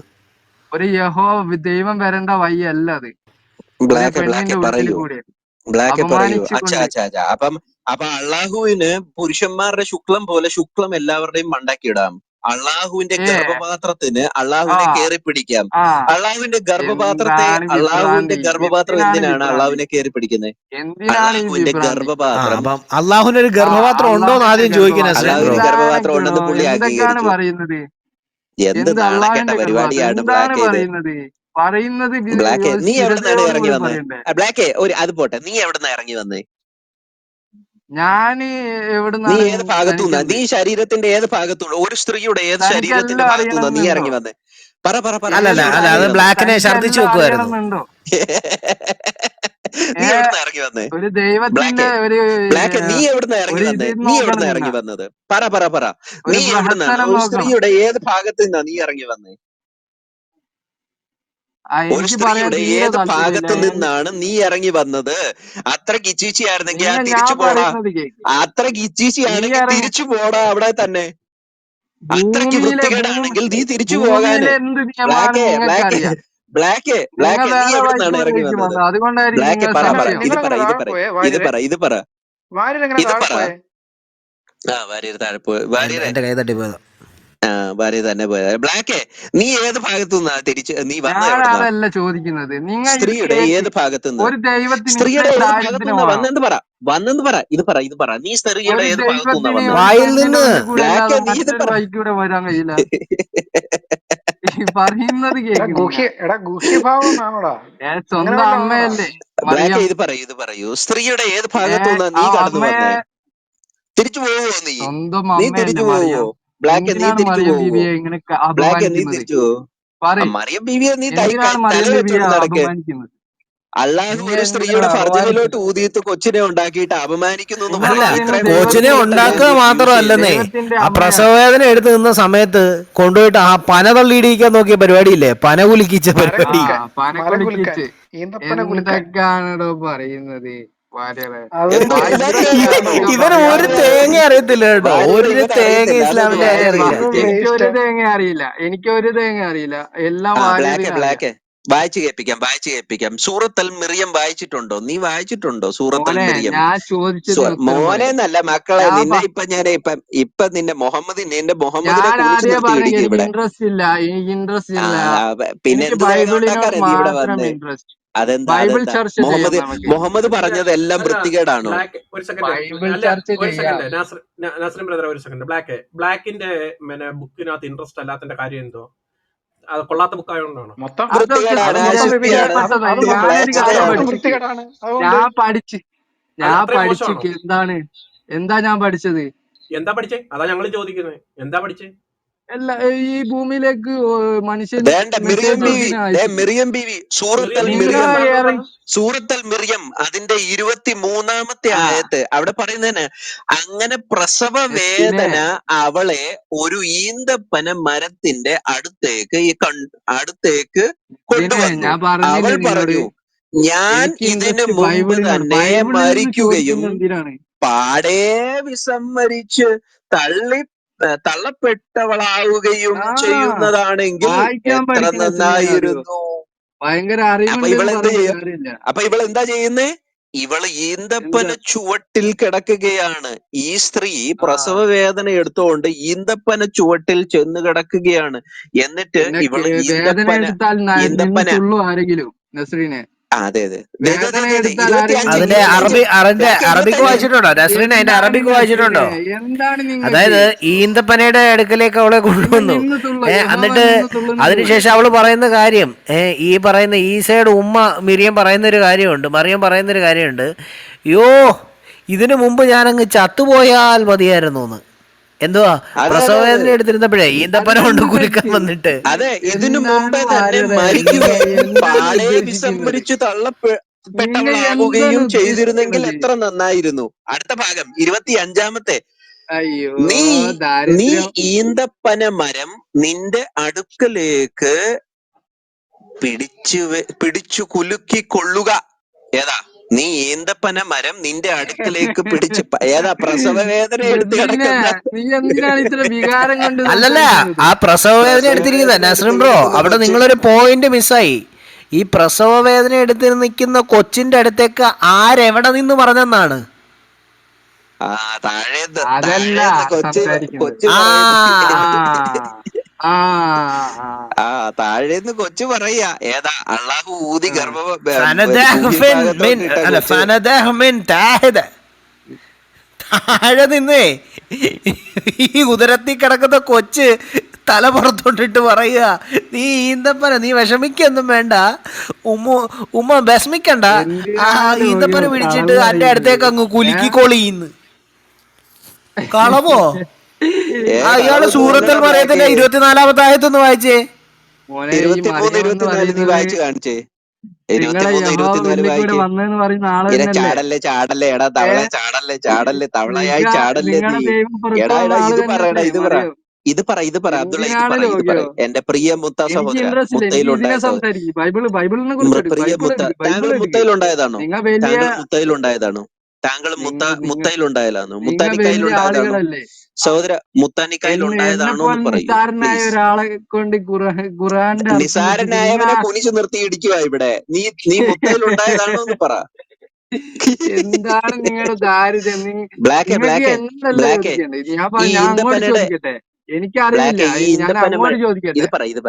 S2: ഒരു ദൈവം വരേണ്ട വഴി അല്ല അത്. ഒരു
S1: ബ്ലാക്ക്
S2: പെണ്ണിന്റെ ഉള്ളിൽ
S1: പറയൂ,
S2: കൂടെ
S1: ബ്ലാക്ക് പറയൂ. അച്ഛാ
S2: അപമാനിച്ചുകൊണ്ട്.
S1: അച്ഛാ അച്ഛാ. അപ്പൊ അള്ളാഹുവിന് പുരുഷന്മാരുടെ ശുക്ലം പോലെ ശുക്ലം എല്ലാവരുടെയും മണ്ടക്കിടാം. അള്ളാഹുവിന്റെ
S2: ഏ
S1: ഗർഭപാത്രത്തിന്
S2: ആ
S1: അള്ളാഹുവിനെ കയറി പിടിക്കാം.
S2: ആ
S1: അള്ളാഹുവിന്റെ ഗർഭപാത്രത്തെ
S2: എന്താണ്
S1: അള്ളാഹുവിന്റെ
S2: വിഭ്രാന്തി?
S1: ഗർഭപാത്രം
S2: എന്തിനാണ്
S1: എന്തിനാണ്
S2: വിഭ്രാന്തി?
S1: അള്ളാഹുവിനെ കയറി പിടിക്കുന്നത്?
S2: എന്തിനാണ് ഈ
S1: അള്ളാഹുവിന്റെ
S2: വിഭ്രാന്തി?
S1: ഗർഭപാത്രം
S4: അപ്പം അള്ളാഹുവിനൊരു ഗർഭപാത്രം ഉണ്ടോന്ന്
S2: അള്ളാഹുവിന്റെ
S4: ആദ്യം ചോദിക്കും
S2: ഗർഭപാത്രം
S4: നസ്രീൻ ബ്രോ.
S1: അള്ളാഹുവിന് ഗർഭപാത്രം ഉണ്ടെന്ന് പുള്ളി
S2: എന്തൊക്കെയാണ്
S1: അംഗീകരിച്ചു.
S2: പറയുന്നത്?
S1: എന്ത്
S2: എന്ത്
S1: നാണക്കെട്ട
S2: അള്ളാഹുവിന്റെ ഗർഭപാത്രം
S1: പരിപാടിയാണ്
S2: എന്താണ്
S1: ബ്ലാക്ക് ഇത്.
S2: പറയുന്നത്? പറയുന്നത്
S1: ബ്ലാക്ക്, നീ എവിടെ നിന്നാണ് ഇറങ്ങി
S2: സ്ഥിരതയോടുകൂടി
S1: വന്നേ?
S2: പറയണ്ടേ?
S1: ബ്ലാക്ക്, അത് പോട്ടെ, നീ എവിടെ നിന്നാ ഇറങ്ങി വന്നേ?
S2: ഞാന്
S1: നീ
S2: എവിടുന്നാണ്?
S1: ഏത് ഭാഗത്തുനിന്നാ?
S2: തനിക്കെന്ത്?
S1: നീ ശരീരത്തിന്റെ ഏത് ഭാഗത്തുള്ള ഒരു സ്ത്രീയുടെ ഏത് ശരീരത്തിന്റെ
S2: തനിക്കെല്ലാം
S1: ഭാഗത്തുനിന്നാ നീ
S2: അറിയണമെന്നുണ്ടോ?
S1: ഇറങ്ങി വന്നേ? പറ പറ പറ, നീ
S4: അല്ലല്ല
S1: എവിടെ
S4: അല്ല,
S1: നിന്ന്
S4: അത്
S1: ഇറങ്ങി വന്നേ?
S4: ബ്ലാക്കിനെ ഛർദിച്ചു
S2: തനിക്കെല്ലാം
S4: വെക്കുമായിരുന്നു.
S2: അറിയണമെന്നുണ്ടോ?
S1: നീ
S2: ഏ
S1: എവിടുന്നാ ഇറങ്ങി വന്നേ?
S2: ഒരു ദൈവത്തിന്റെ
S1: ബ്ലാക്ക് നീ എവിടുന്നാ ഇറങ്ങി
S2: ഒരു
S1: വന്നേ?
S2: ഇത്
S1: നീ
S2: നോക്കണം
S1: എവിടുന്നാ
S2: നിങ്ങ.
S1: ഇറങ്ങി വന്നത്? പറ പറ പറ,
S2: ഒരു
S1: നീ എവിടുന്നാണ്?
S2: ബൃഹത്തരം
S1: ഒരു
S2: നോക്കണം.
S1: സ്ത്രീയുടെ ഏത് ഭാഗത്ത് നിന്നാ നീ ഇറങ്ങി വന്നേ? ഒരു
S2: എനിക്ക് പറയാൻ
S1: സ്ത്രീയുടെ
S2: തീരെ
S1: ഏത്
S2: താല്പര്യമില്ല.
S1: ഭാഗത്ത് നിന്നാണ് നീ ഇറങ്ങി വന്നത്? അത്രയ്ക്ക് ഇച്ചീച്ചി ആയിരുന്നെങ്കിൽ ആ
S2: ഞാൻ
S1: തിരിച്ചു പോടാ.
S2: പറയുന്നത് കേക്ക്.
S1: അത്രയ്ക്ക് ഇച്ചീച്ചി
S2: നീ
S1: ആണെങ്കിൽ
S2: ഇറങ്ങി
S1: തിരിച്ചു പോടാ അവിടെ തന്നെ. അത്രയ്ക്ക് വൃത്തികേടാണെങ്കിൽ നീ തിരിച്ചു പോകാന്.
S2: ഭൂമിയിലെ എന്ത് നിയമമാണ്
S1: ബ്ലാക്ക്
S2: നിങ്ങൾക്ക്
S1: ബ്ലാക്ക്
S2: അറിയാം?
S1: ബ്ലാക്ക്
S2: നിങ്ങൾ
S1: ബ്ലാക്ക്, നീ
S2: വേറെ
S1: എവിടുന്നാണ് ഇറങ്ങി
S2: വഴിക്കൂടെയായിരിക്കും
S1: വന്നത്?
S2: വന്നത്. അതുകൊണ്ടായിരിക്കും
S1: ബ്ലാക്ക്
S2: നിങ്ങൾ
S1: പറ പറ,
S2: സംശയം.
S1: ഇത് പറ,
S5: നിങ്ങൾ
S1: ഇത്
S5: താഴെ
S1: പറ,
S5: പോയേ
S1: ഇത്
S5: വാര്യരെ?
S1: പറ, ഇത് പറ,
S5: വാര്യരെങ്ങനെ
S1: ഇത്
S5: താഴെ
S1: പറ.
S5: പോയേ?
S1: വാര്യർ താഴെ പോയി. വാര്യരെ,
S4: എന്റെ കൈ തട്ടി പോയതാ.
S1: വാര്യർ തന്നെ പോയത്. ബ്ലാക്ക്, നീ ഏത് ഭാഗത്തു നിന്നാ നീ വന്ന
S2: ഞാൻ
S1: എവിടുന്നാ?
S2: അതല്ല ചോദിക്കുന്നത്. നിങ്ങൾ ഇത്
S1: സ്ത്രീയുടെ
S2: കേക്ക്.
S1: ഏത് ഭാഗത്തു നിന്ന്?
S2: ഒരു ദൈവത്തിന്
S1: സ്ത്രീയുടെ
S2: ഇത്രയും
S1: ഏത് ഭാഗത്തു നിന്നാ
S2: ദാരിദ്ര്യമാണോ?
S1: വന്നെന്ന് പറ, ഇത് പറ. നീ സ്ത്രീയുടെ
S2: ഒരു
S1: ഏത് ഭാഗത്തു നിന്നാ
S2: ദൈവത്തിന്
S1: വന്നേ?
S2: ഒരു
S4: വായിൽ
S2: പെണ്ണിന്റെ
S4: നിന്ന്.
S2: ഉള്ളിൽ കൂടെ
S1: ബ്ലാക്ക്,
S2: അല്ലാതെ
S1: നീ ഇത്
S2: മറ്റൊരു
S1: പറ.
S2: വഴിക്കൂടെ വരാൻ കഴിയില്ല. ഈ പറയുന്നത് കേക്ക് നിങ്ങൾ.
S5: ഗുഹ്യഭാവം എന്നാണോടാ? അങ്ങനെ
S2: സ്വന്തം
S5: വല്ലതും ആണോടാ?
S2: അമ്മയല്ലേ
S1: ബ്ലാക്ക്,
S2: മറിയം.
S1: ഇത് പറയൂ. സ്ത്രീയുടെ ഏത് ഭാഗത്തു നിന്നാ നീ കടന്നു
S2: അമ്മയെ
S1: വന്നേ? തിരിച്ചു പോവോ നീ?
S2: സ്വന്തം
S1: നീ
S2: അമ്മയല്ലേ
S1: തിരിച്ചു പോവോ?
S2: മറിയം.
S1: ബ്ലാക്ക്, നീ
S2: എന്തിനാണ്
S1: തിരിച്ചു
S2: മറിയം
S1: പോവോ?
S2: ബീവിയെ ഇങ്ങനെ
S1: ബ്ലാക്ക്, നീ
S2: അപമാനിക്കുന്നത്?
S1: തിരിച്ചു പോവോ?
S2: പറയ്.
S1: മറിയം ബീവിയെ നീ
S2: എന്തിനാണ്
S1: തല
S2: മറിയം ബീവിയെ
S1: വെച്ചോണ്ട് നടക്ക്.
S2: അപമാനിക്കുന്നത്?
S1: അള്ളാഹു
S2: നിന്നെ
S1: ഒരു
S2: എന്തിനാണ്
S1: സ്ത്രീയുടെ ഫർജിനിലോട്ട്
S2: അപമാനിക്കുന്നത്?
S1: ഊതിയിട്ട് കൊച്ചിനെ ഉണ്ടാക്കിയിട്ട് അപമാനിക്കുന്നു എന്ന്
S2: നിങ്ങൾ
S4: അല്ല,
S1: പറഞ്ഞാൽ
S2: പറയുന്നത്
S1: ഇത്രയും
S4: കൊച്ചിനെ
S1: മോശം വേർഡല്ലേ
S2: ദൈവത്തിന്റെ
S4: ഉണ്ടാക്കുക
S1: നീ യൂസ് ചെയ്യുന്നേ?
S4: മാത്രമല്ലെന്നേ,
S2: ദൈവത്തിന്റെ
S4: ആ
S2: അമ്മയാണ്.
S4: പ്രസവവേദന എടുത്ത് നിന്ന സമയത്ത് കൊണ്ടുപോയിട്ട് ആ പന തള്ളിയിടിക്കാൻ നോക്കിയ പരിപാടിയില്ലേ, പന കുലുക്കിച്ച
S5: മരം
S2: ആ
S4: പരിപാടി.
S5: കുലുക്കാൻ,
S2: പന
S5: മരം കുലുക്കാൻ,
S2: കുലുക്കിച്ച്.
S5: ഈന്തപ്പന കുലുക്കാൻ.
S2: എന്തൊക്കെയാണോ പറയുന്നത്? വാര്യരെ
S5: അത്
S1: എന്ത്
S2: വായിലുള്ള
S1: ഇതൊക്കെ
S2: കിതാബൊക്കെ
S4: ഇവന് ഒരു
S2: പറയാതെ.
S4: തേങ്ങ അറിയത്തില്ല കേട്ടോ,
S1: ഭാര്യരെ
S4: ഒരു
S1: ഇവൻ
S4: തേങ്ങ
S1: അറിയത്തില്ല, അതൊന്ന്
S4: ഇസ്ലാമിന്റെ കാര്യം
S1: വായിച്ച്
S4: അറിയില്ല.
S5: വെറും
S1: കേൾപ്പിക്ക്.
S2: എനിക്കൊരു
S5: വേസ്റ്റ്.
S2: തേങ്ങ അറിയില്ല. എനിക്കൊരു തേങ്ങ അറിയില്ല. എല്ലാം
S1: ബ്ലാക്ക്
S2: വാര്യറിന് അറിയാം.
S1: വായിച്ച് കേൾപ്പിക്കാം. സൂറത്തൽ മിറിയം വായിച്ചിട്ടുണ്ടോ? നീ വായിച്ചിട്ടുണ്ടോ സൂറത്തൽ
S2: മോനെ,
S1: മിറിയം?
S2: ഞാൻ ചോദിച്ചതിന് ഉത്തരം പറയും.
S1: മോനെന്നല്ല മക്കളെ,
S2: ഞാൻ
S1: നിന്നെ ഇപ്പൊ നിന്റെ മുഹമ്മദിനെ
S2: ഞാൻ
S1: കുനിച്ചു
S2: ആദ്യമേ
S1: നിർത്തി
S2: പറഞ്ഞെങ്കിൽ
S1: ഇടിക്കും
S2: എനിക്ക്
S1: ഇവിടെ.
S2: ഇൻട്രസ്റ്റ് ഇല്ല. എനിക്ക് ഇൻട്രസ്റ്റ് ഇല്ല.
S1: പിന്നെ
S2: എനിക്ക്
S1: എന്ത് തേങ്ങ
S2: ബൈബിളിനോട്
S1: ഉണ്ടാക്കാനാ നീ ഇവിടെ
S2: മാത്രം
S1: വന്നേ?
S2: ഇൻട്രസ്റ്റ്.
S1: അതെന്താ
S2: ബൈബിൾ
S1: അതെന്താ
S2: ചർച്ച ചെയ്യാം നമുക്ക്.
S1: മുഹമ്മദ്
S3: അല്ല
S1: പറഞ്ഞതെല്ലാം
S3: അല്ല
S1: വൃത്തികേടാണോ?
S3: ബ്ലാക്ക്, ഒരു സെക്കൻഡ്.
S2: ബൈബിൾ
S3: അല്ല,
S2: ചർച്ച
S3: ഒരു
S2: ചെയ്യാം.
S3: സെക്കൻഡ്. നാസറിൻ ബ്രദർ, ഒരു സെക്കൻഡ്. ബ്ലാക്കിന്റെ ബുക്കിനകത്ത് ഇൻട്രസ്റ്റ് അല്ലാത്തതിന്റെ കാര്യം എന്തോ? അത് കൊള്ളാത്ത ബുക്കായോണ്ടാണോ?
S5: മൊത്തം
S2: അതൊക്കെ
S1: വൃത്തികേടാണ്,
S5: അത് മൊത്തം
S1: അശുദ്ധിയാണ്,
S2: വിധിക്കപ്പെട്ടത്.
S5: അത്
S2: ഞാനൊരു
S5: അത്
S2: കാര്യം
S5: മൊത്തം
S1: മ്ലേച്ഛതയാണ്.
S2: പഠിച്ചിക്ക്.
S5: വൃത്തികേടാണ്. അതുകൊണ്ട്
S2: ഞാൻ
S3: അല്ല, അത്രയും
S2: പഠിച്ചു
S3: മോശമാണോ?
S2: എന്താണ് ഞാൻ പഠിച്ചത്?
S3: എന്താ പഠിച്ചേ? അതാ ഞങ്ങൾ ചോദിക്കുന്നത്. എന്താ പഠിച്ചേ?
S2: എല്ലാ ഈ ഭൂമിയിലേക്ക് മനുഷ്യൻ
S1: വേണ്ട,
S2: മെസ്സേജ് എന്തിനാ അയച്ചത്?
S1: മിറിയം ബീവി,
S3: മിറിയം ബീവി
S2: നിങ്ങൾ
S3: എന്തിനാ പറഞ്ഞത്?
S1: സൂറത്തൽ മിറിയം അതിന്റെ 23-ാമത്തെ
S2: ആ
S1: ആയത്ത് അവിടെ പറയുന്നതിന്, അങ്ങനെ പ്രസവ
S2: എസ്റ്റിനെ
S1: വേദന അവളെ ഒരു ഈന്തപ്പന മരത്തിന്റെ അടുത്തേക്ക് കൊണ്ടുവന്നു.
S2: ഞാൻ
S1: അവൾ
S2: പറഞ്ഞില്ലേ നിന്നോട്,
S1: പറഞ്ഞു, ഞാൻ
S2: എനിക്ക്
S1: ഇതിനു
S2: ഇൻട്രസ്റ്റ്
S1: മുമ്പ്
S2: ബൈബിളിനോട്.
S1: തന്നെ
S2: ബൈബിളിൽ നിന്ന്
S1: മരിക്കുകയും
S2: ചോദിക്കുന്നത് എന്തിനാണ്?
S1: പാടേ വിസമ്മരിച്ച് തള്ളപ്പെട്ടവളാവുകയും
S2: ആ
S1: ചെയ്യുന്നതാണെങ്കിൽ
S2: വായിക്കാൻ
S1: എത്ര
S2: പഠിക്കുന്ന എസ്റ്റിനെ അറിയോ?
S1: നന്നായിരുന്നു.
S2: ഭയങ്കര
S1: അപ്പൊ
S2: അറിവുണ്ടെന്ന്
S1: ഇവളെന്ത്
S2: പറഞ്ഞിട്ട്
S1: ചെയ്യും?
S2: കാര്യമില്ല.
S1: അപ്പൊ ഇവളെന്താ ചെയ്യുന്നേ? ഇവള് ഈന്തപ്പന
S2: എന്താ?
S1: ചുവട്ടിൽ കിടക്കുകയാണ്. ഈ സ്ത്രീ
S2: ആ
S1: പ്രസവ വേദന എടുത്തുകൊണ്ട് ഈന്തപ്പന ചുവട്ടിൽ ചെന്ന് കിടക്കുകയാണ്. എന്നിട്ട്
S2: പിന്നെ
S1: ഇവള്
S2: വേദന എടുത്താൽ നിന്ന്
S1: ഈന്തപ്പന
S2: തുള്ളു ആരെങ്കിലും നസ്രീനെ?
S1: അതെ അതെ,
S2: വേദന എടുത്താൽ
S1: 25
S2: ആരെങ്കിലും
S4: അതിന്റെ
S2: നിന്ന് തുള്ളു?
S4: അറബിക്ക്
S1: 25
S4: വായിച്ചിട്ടുണ്ടോ നസ്രീൻ? അതിന്റെ
S2: എന്താണ്
S4: അറബിക്ക്
S2: നസ്രീനെ?
S4: വായിച്ചിട്ടുണ്ടോ?
S2: എന്താണ് നിങ്ങൾക്ക്?
S4: അതായത് ഈന്തപ്പനയുടെ അടുക്കലേക്ക് അവളെ
S2: നിങ്ങൾ
S4: കൊണ്ടുവന്നു.
S2: നിന്ന് തുള്ളു. യഹോവ
S4: എന്നിട്ട്
S2: നിന്ന് തുള്ളുന്നത് പോലെ.
S4: അതിനുശേഷം അവള് പറയുന്ന കാര്യം, ഈ പറയുന്ന ഈസയുടെ ഉമ്മ മിറിയം പറയുന്നൊരു കാര്യമുണ്ട്, മറിയം പറയുന്നൊരു കാര്യമുണ്ട്. യോ, ഇതിനു മുമ്പ് ഞാനങ്ങ് ചത്തുപോയാൽ മതിയായിരുന്നു എന്ന്. എന്തുവാ,
S1: അതെ അതെ അതെ
S4: പ്രസവവേദന എടുത്തിരുന്നപ്പോഴേ ഈന്തപ്പന കൊണ്ട്
S2: അതിലെന്ത്
S4: കുലുക്കാൻ
S2: തെറ്റ്?
S4: വന്നിട്ട്.
S1: അതെ, ഇതിനു
S2: എന്താണ്
S1: മുമ്പേ തന്നെ
S2: വാര്യരെ നിങ്ങൾ
S1: മരിക്കുകയും
S2: എന്താണ്
S1: പാടെ
S2: ഉദ്ദേശിക്കുന്നത്?
S1: വിസമ്മരിച്ച്
S2: നിങ്ങൾ എന്താണ്
S1: തള്ളപ്പെട്ടവളാവുകയും ചെയ്തിരുന്നെങ്കിൽ
S2: ഉദ്ദേശിക്കുന്നത്?
S1: എത്ര നന്നായിരുന്നു. അടുത്ത ഭാഗം 25-ാമത്തെ,
S2: അയ്യോ,
S1: നീ നീ
S2: ദാരിദ്ര്യം.
S1: ഈന്തപ്പന മരം നിന്റെ അടുക്കലേക്ക് പിടിച്ചു കുലുക്കി കൊള്ളുക. ഏതാ? നീ ഈന്തപ്പന മരം നിന്റെ അടുക്കലേക്ക് പിടിച്ച് ഏതാ? പ്രസവ വേദന എടുത്ത്
S2: നസ്രിനെ
S1: കിടക്കുന്ന
S2: നീ എന്തിനാണ് ഇത്ര വികാരം കൊണ്ട്
S4: അല്ലല്ല,
S2: സംസാരിക്കുന്നത്?
S4: ആ പ്രസവ വേദന
S1: പ്രസവ
S4: എടുത്തിരിക്കുന്ന
S1: വേദന
S4: നസ്രിൻ
S1: എടുത്ത്
S4: ബ്രോ,
S1: കിടക്കുന്ന
S4: അവിടെ
S1: കൊച്ച്.
S4: നിങ്ങളൊരു പോയിന്റ് മിസ്സായി. ഈ പ്രസവ വേദന എടുത്ത് നിൽക്കുന്ന കൊച്ചിന്റെ അടുത്തേക്ക് ആരെവിടെ നിന്ന് പറഞ്ഞെന്നാണ്?
S1: ആ താഴേന്ന്
S2: അതല്ല
S1: കൊച്ച്
S2: സംസാരിക്കുന്നത്.
S1: കൊച്ചു
S4: ആ
S1: പറയുന്നത്.
S2: ആ
S1: ആ താഴേന്ന് കൊച്ചു പറയാ. ഏതാ? അള്ളാഹു ഊതി
S4: ഫനദഹ്മിൻ മിൻ
S1: ഭൂമിഭാഗത്തോട്ട് ഇട്ട
S4: അല്ല
S1: കൊച്ച്.
S4: ഫനദഹ്മിൻ താഹിദ. താഴെ നിന്ന് ഈ ഉദരത്തിൽ കിടക്കുന്ന കൊച്ച് തല പുറത്തോട്ടിട്ട് പറയുക, നീ ഈന്തപ്പന, നീ വിഷമിക്കൊന്നും വേണ്ട, ഉമ്മ വിഷമിക്കണ്ട, ആ
S2: എന്തിനാണ്
S4: ഈന്തപ്പന
S2: ഒരു
S4: പിടിച്ചിട്ട്
S2: കളവ്
S4: അന്റെ അടുത്തേക്ക് അങ്ങ്
S2: പറയുന്നത്?
S4: കുലുക്കിക്കോളിന്ന്. കളവോ? ഇയാള്
S1: കളവ്
S4: സൂറത്തുൽ
S1: തോന്നണ
S4: മറിയത്തിന്റെ
S1: ബ്ലാക്കേ.
S4: 24-ാമത്തെ ആയത്തൊന്ന് വായിച്ചേ.
S2: മോനെ ഈ
S1: 23,
S2: മറിയം എന്ന്
S1: 24 നീ
S2: പറയുന്നത്
S1: വായിച്ചു കാണിച്ചേ.
S2: നിങ്ങളെ
S1: 23,
S2: യഹോവ
S1: 24
S2: മുന്നിൽ കൂടെ
S1: വായിക്ക്.
S2: വന്നെന്ന് പറയുന്ന ആള്
S1: ഇര
S2: തന്നെയല്ലേ?
S1: ചാടല്ലേ എടാ
S2: ഏ
S1: തവള, ചാടല്ലേ തവളയായി ചാടല്ലേ നീ.
S2: നിങ്ങളുടെ ദൈവം പുറത്തു
S1: എടാ
S2: വന്ന ആള്
S1: ഇത് പറയടാ,
S2: തന്നെയല്ലേ
S1: ഇത് പറ
S2: മറിയം?
S1: ഇത് പറ അബ്ദുള്ള,
S2: എന്തിനാണ്
S1: ഇത് പറ.
S2: ലോകിയോ?
S1: എന്റെ പ്രിയ മുത്ത
S2: എനിക്ക്
S1: സഹോദര,
S2: ഇൻട്രസ്റ്റ് ഇല്ല. എനിക്ക് ഇതിനെ
S1: മുത്തയിലുണ്ടായ
S2: സംസാരിക്കും. ബൈബിളിനെ കുറിച്ച് എടുക്കും.
S1: പ്രിയ
S2: ബൈബിൾ
S1: മുത്ത,
S2: എടുക്കും.
S1: താങ്കൾ
S2: ബൈബിൾ എടുക്കും.
S1: മുത്തയിലുണ്ടായതാണോ?
S2: നിങ്ങൾ വലിയ
S1: താങ്കൾ മുത്തയിലുണ്ടായതാണോ? താങ്കൾ
S2: നിങ്ങ
S1: മുത്തയിലുണ്ടായതാണോ?
S2: നിങ്ങൾ വലിയ
S1: മുത്താനിക്കായിലുണ്ടായതാണോ?
S2: ആളുകളല്ലേ?
S1: സഹോദര,
S2: എന്നെ
S1: മുത്താനിക്കായിലുണ്ടായതാണോ എന്ന് പറയൂ
S2: നിസ്സാരനായ
S1: പ്ലീസ്.
S2: ഒരാളെ കൊണ്ട് ഖുറാന്റെ അർത്ഥം പഠിപ്പിച്ച്
S1: നിസാരനായവനെ കുനിച്ചു നിർത്തി ഇടിക്കുക ഇവിടെ. നീ മുത്തയിലുണ്ടായതാണോ എന്ന് പറ.
S2: എന്താണ് നിങ്ങളുടെ ദാരിദ്ര്യം? നിങ്ങൾക്ക്
S1: ബ്ലാക്കേ
S2: എന്നല്ല
S1: ബ്ലാക്കേ
S2: ചോദിക്കണ്ടേ?
S1: ഈ
S2: ഞാൻ അങ്ങോട്ട്
S1: ഈന്തപ്പനയുടെ
S2: ചോദിക്കട്ടെ. എനിക്കറിവില്ല.
S1: ബ്ലാക്ക് ഈ
S2: ഞാൻ
S1: ഈന്തപ്പന
S2: അങ്ങോട്ട് ചോദിക്കട്ടെ.
S1: ഇത്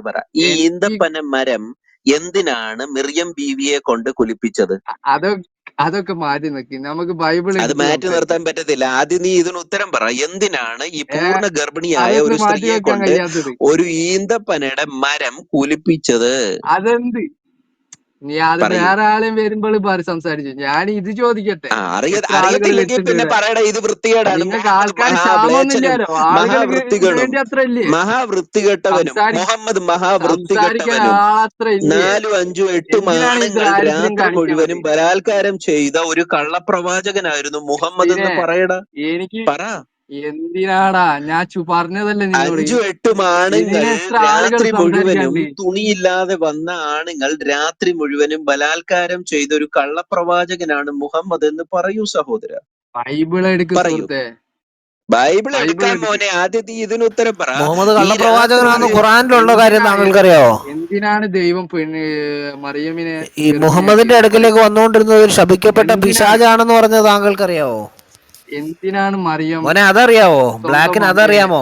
S1: പറ. ഈ
S2: എനിക്ക്
S1: ഈന്തപ്പന മരം എന്തിനാണ് മിറിയം ബീവിയെ കൊണ്ട് കുലിപ്പിച്ചത്?
S2: അതൊക്കെ അതൊക്കെ മാറ്റി നിൽക്കി. നമുക്ക് ബൈബിൾ
S1: അത്
S2: എടുത്ത്
S1: മാറ്റി നിർത്താൻ
S2: സംസാരിക്കാം.
S1: പറ്റത്തില്ല. ആദ്യം നീ ഇതിന് ഉത്തരം പറ. എന്തിനാണ് ഈ പൂർണ്ണ ഗർഭിണിയായ
S2: അതെന്ത്
S1: ഒരു
S2: മാറ്റി
S1: സ്ത്രീയെ
S2: വെക്കാൻ
S1: കൊണ്ട്
S2: കഴിയാത്തത്?
S1: ഒരു ഈന്തപ്പനയുടെ മരം കുലിപ്പിച്ചത്?
S2: അതെന്ത്? നീ അത്
S1: പറയൂ.
S2: വേറെ ആളെയും വരുമ്പോൾ സംസാരിച്ചു. ഞാൻ ഇത് ചോദിക്കട്ടെ. എത്ര ആളുകൾ
S1: അറിയത്തില്ലെങ്കിൽ
S2: വരുന്നുണ്ട്
S1: പിന്നെ
S2: ഇവിടെ?
S1: പറയടാ, ഇത് വൃത്തികേടാണ്.
S2: നിങ്ങൾക്ക്
S1: മുഹമ്മദ്
S2: ആൾക്കാർ
S1: മഹാമ്ലേച്ഛനും
S2: ക്ഷാമൊന്നുമില്ലല്ലോ. ആളുകൾക്ക്
S1: മഹാവൃത്തികേടും
S2: വേണ്ടി അത്ര ഇല്ലേ?
S1: മഹാവൃത്തികെട്ടവനും മുഹമ്മദ്
S2: സംസാരിക്കാൻ
S1: മഹാവൃത്തികെട്ടവനും
S2: ആളത്ര ഇല്ലേ?
S1: 4, 5, 8
S2: എന്തിനാണ് ഈ
S1: ആണുങ്ങൾ
S2: ദാരിദ്ര്യം
S1: രാത്രി
S2: കാണിക്കുന്നത്?
S1: മുഴുവനും ബലാത്കാരം ചെയ്ത ഒരു കള്ളപ്രവാചകനായിരുന്നു മുഹമ്മദ് എന്ന് പറയടാ.
S2: എനിക്ക്
S1: പറ.
S2: എന്തിനാടാ ഞാൻ പറഞ്ഞതല്ലേ നിന്നോട്?
S1: 5, 8 ആണുങ്ങൾ
S2: ഇതിന് എത്ര ആളുകൾ
S1: രാത്രി മുഴുവനും
S2: സംസാരിക്കാണ്ട്?
S1: തുണിയില്ലാതെ വന്ന ആണുങ്ങൾ രാത്രി മുഴുവനും ബലാത്കാരം ചെയ്ത ഒരു കള്ളപ്രവാചകനാണ് മുഹമ്മദ് എന്ന് പറയൂ സഹോദര.
S2: ബൈബിൾ എടുക്ക്
S1: പറയൂ.
S2: സുഹൃത്തെ.
S1: ബൈബിൾ
S2: ബൈബിൾ
S1: എടുക്കാൻ
S2: എടുക്ക്.
S1: മോനെ. ആദ്യം നീ ഇതിന് ഉത്തരം പറ.
S4: മുഹമ്മദ്
S1: ഈ രാത്രി
S4: കള്ളപ്രവാചകനാണെന്ന്
S1: മുഴുവൻ
S4: ഖുറാനിലുള്ള കാര്യം താങ്കൾക്കറിയാവോ?
S2: എന്തിനാണ് ദൈവം മറിയമിനെ
S4: ഈ മുഹമ്മദിന്റെ
S2: ഗർഭിണിയാക്കിയത്?
S4: അടുക്കലേക്ക് വന്നുകൊണ്ടിരുന്നത് ഒരു ശപിക്കപ്പെട്ട
S2: എന്തിനാണ്
S4: പിശാചാണെന്ന് പറഞ്ഞത് താങ്കൾക്കറിയാവോ?
S2: എന്തിനാണ് മറിയം
S4: മോനെ അതറിയാവോ?
S2: സ്വന്തം
S4: ബ്ലാക്കിന്
S2: അമ്മയെ
S4: അതറിയാമോ?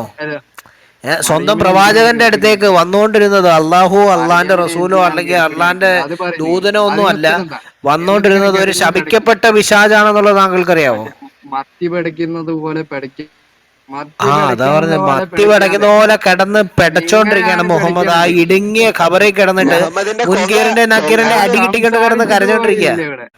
S4: സ്വന്തം
S2: മറിയമിനെ
S4: പ്രവാചകന്റെ അടുത്തേക്ക്
S2: ഗർഭിണിയാക്കിയത്?
S4: വന്നുകൊണ്ടിരുന്നത് അള്ളാഹു, അള്ളാന്റെ
S2: മറിയമിനെ
S4: റസൂലോ
S2: എന്തിനാണ്
S4: അല്ലെങ്കിൽ അള്ളാന്റെ
S2: ഗർഭിണിയാക്കിയത്? അത് പറയും.
S4: ദൂതനോ ഒന്നും അല്ല.
S2: അതിനുത്തരം എന്താ? എന്നിട്ട്
S4: വന്നുകൊണ്ടിരുന്നത്
S2: ഇങ്ങനെ
S4: ഒരു
S2: കിടന്ന് പിടയ്ക്കും.
S4: ശപിക്കപ്പെട്ട പിശാചാണെന്നുള്ളത് താങ്കൾക്കറിയാവോ?
S2: മത്തി പിടയ്ക്കുന്നത് പോലെ പിടയ്ക്കും. മത്തി
S4: അതാ
S2: പിടയ്ക്കുന്നത്
S4: പറഞ്ഞ
S2: പോലെ
S4: മത്തി
S2: പിടയ്ക്കാതെ
S4: പടയ്ക്കുന്ന പോലെ കിടന്ന് പെടച്ചോണ്ടിരിക്കുകയാണ്
S2: ഇങ്ങനെയാണ്
S4: മുഹമ്മദ്. ആ
S2: പിടയ്ക്കേണ്ടത്.
S4: ഇടുങ്ങിയ ഖബറിൽ കിടന്നിട്ട്
S1: മുഹമ്മദിന്റെ
S4: മുൻകീറിന്റെ നക്കീറിന്റെ
S1: കൊങ്ങ
S4: അടി കിട്ടിക്കൊണ്ട് കിടന്ന്
S2: സംസാരിച്ചിട്ട്
S4: കരഞ്ഞോണ്ടിരിക്കുക.
S2: പോലും ഇവിടെ.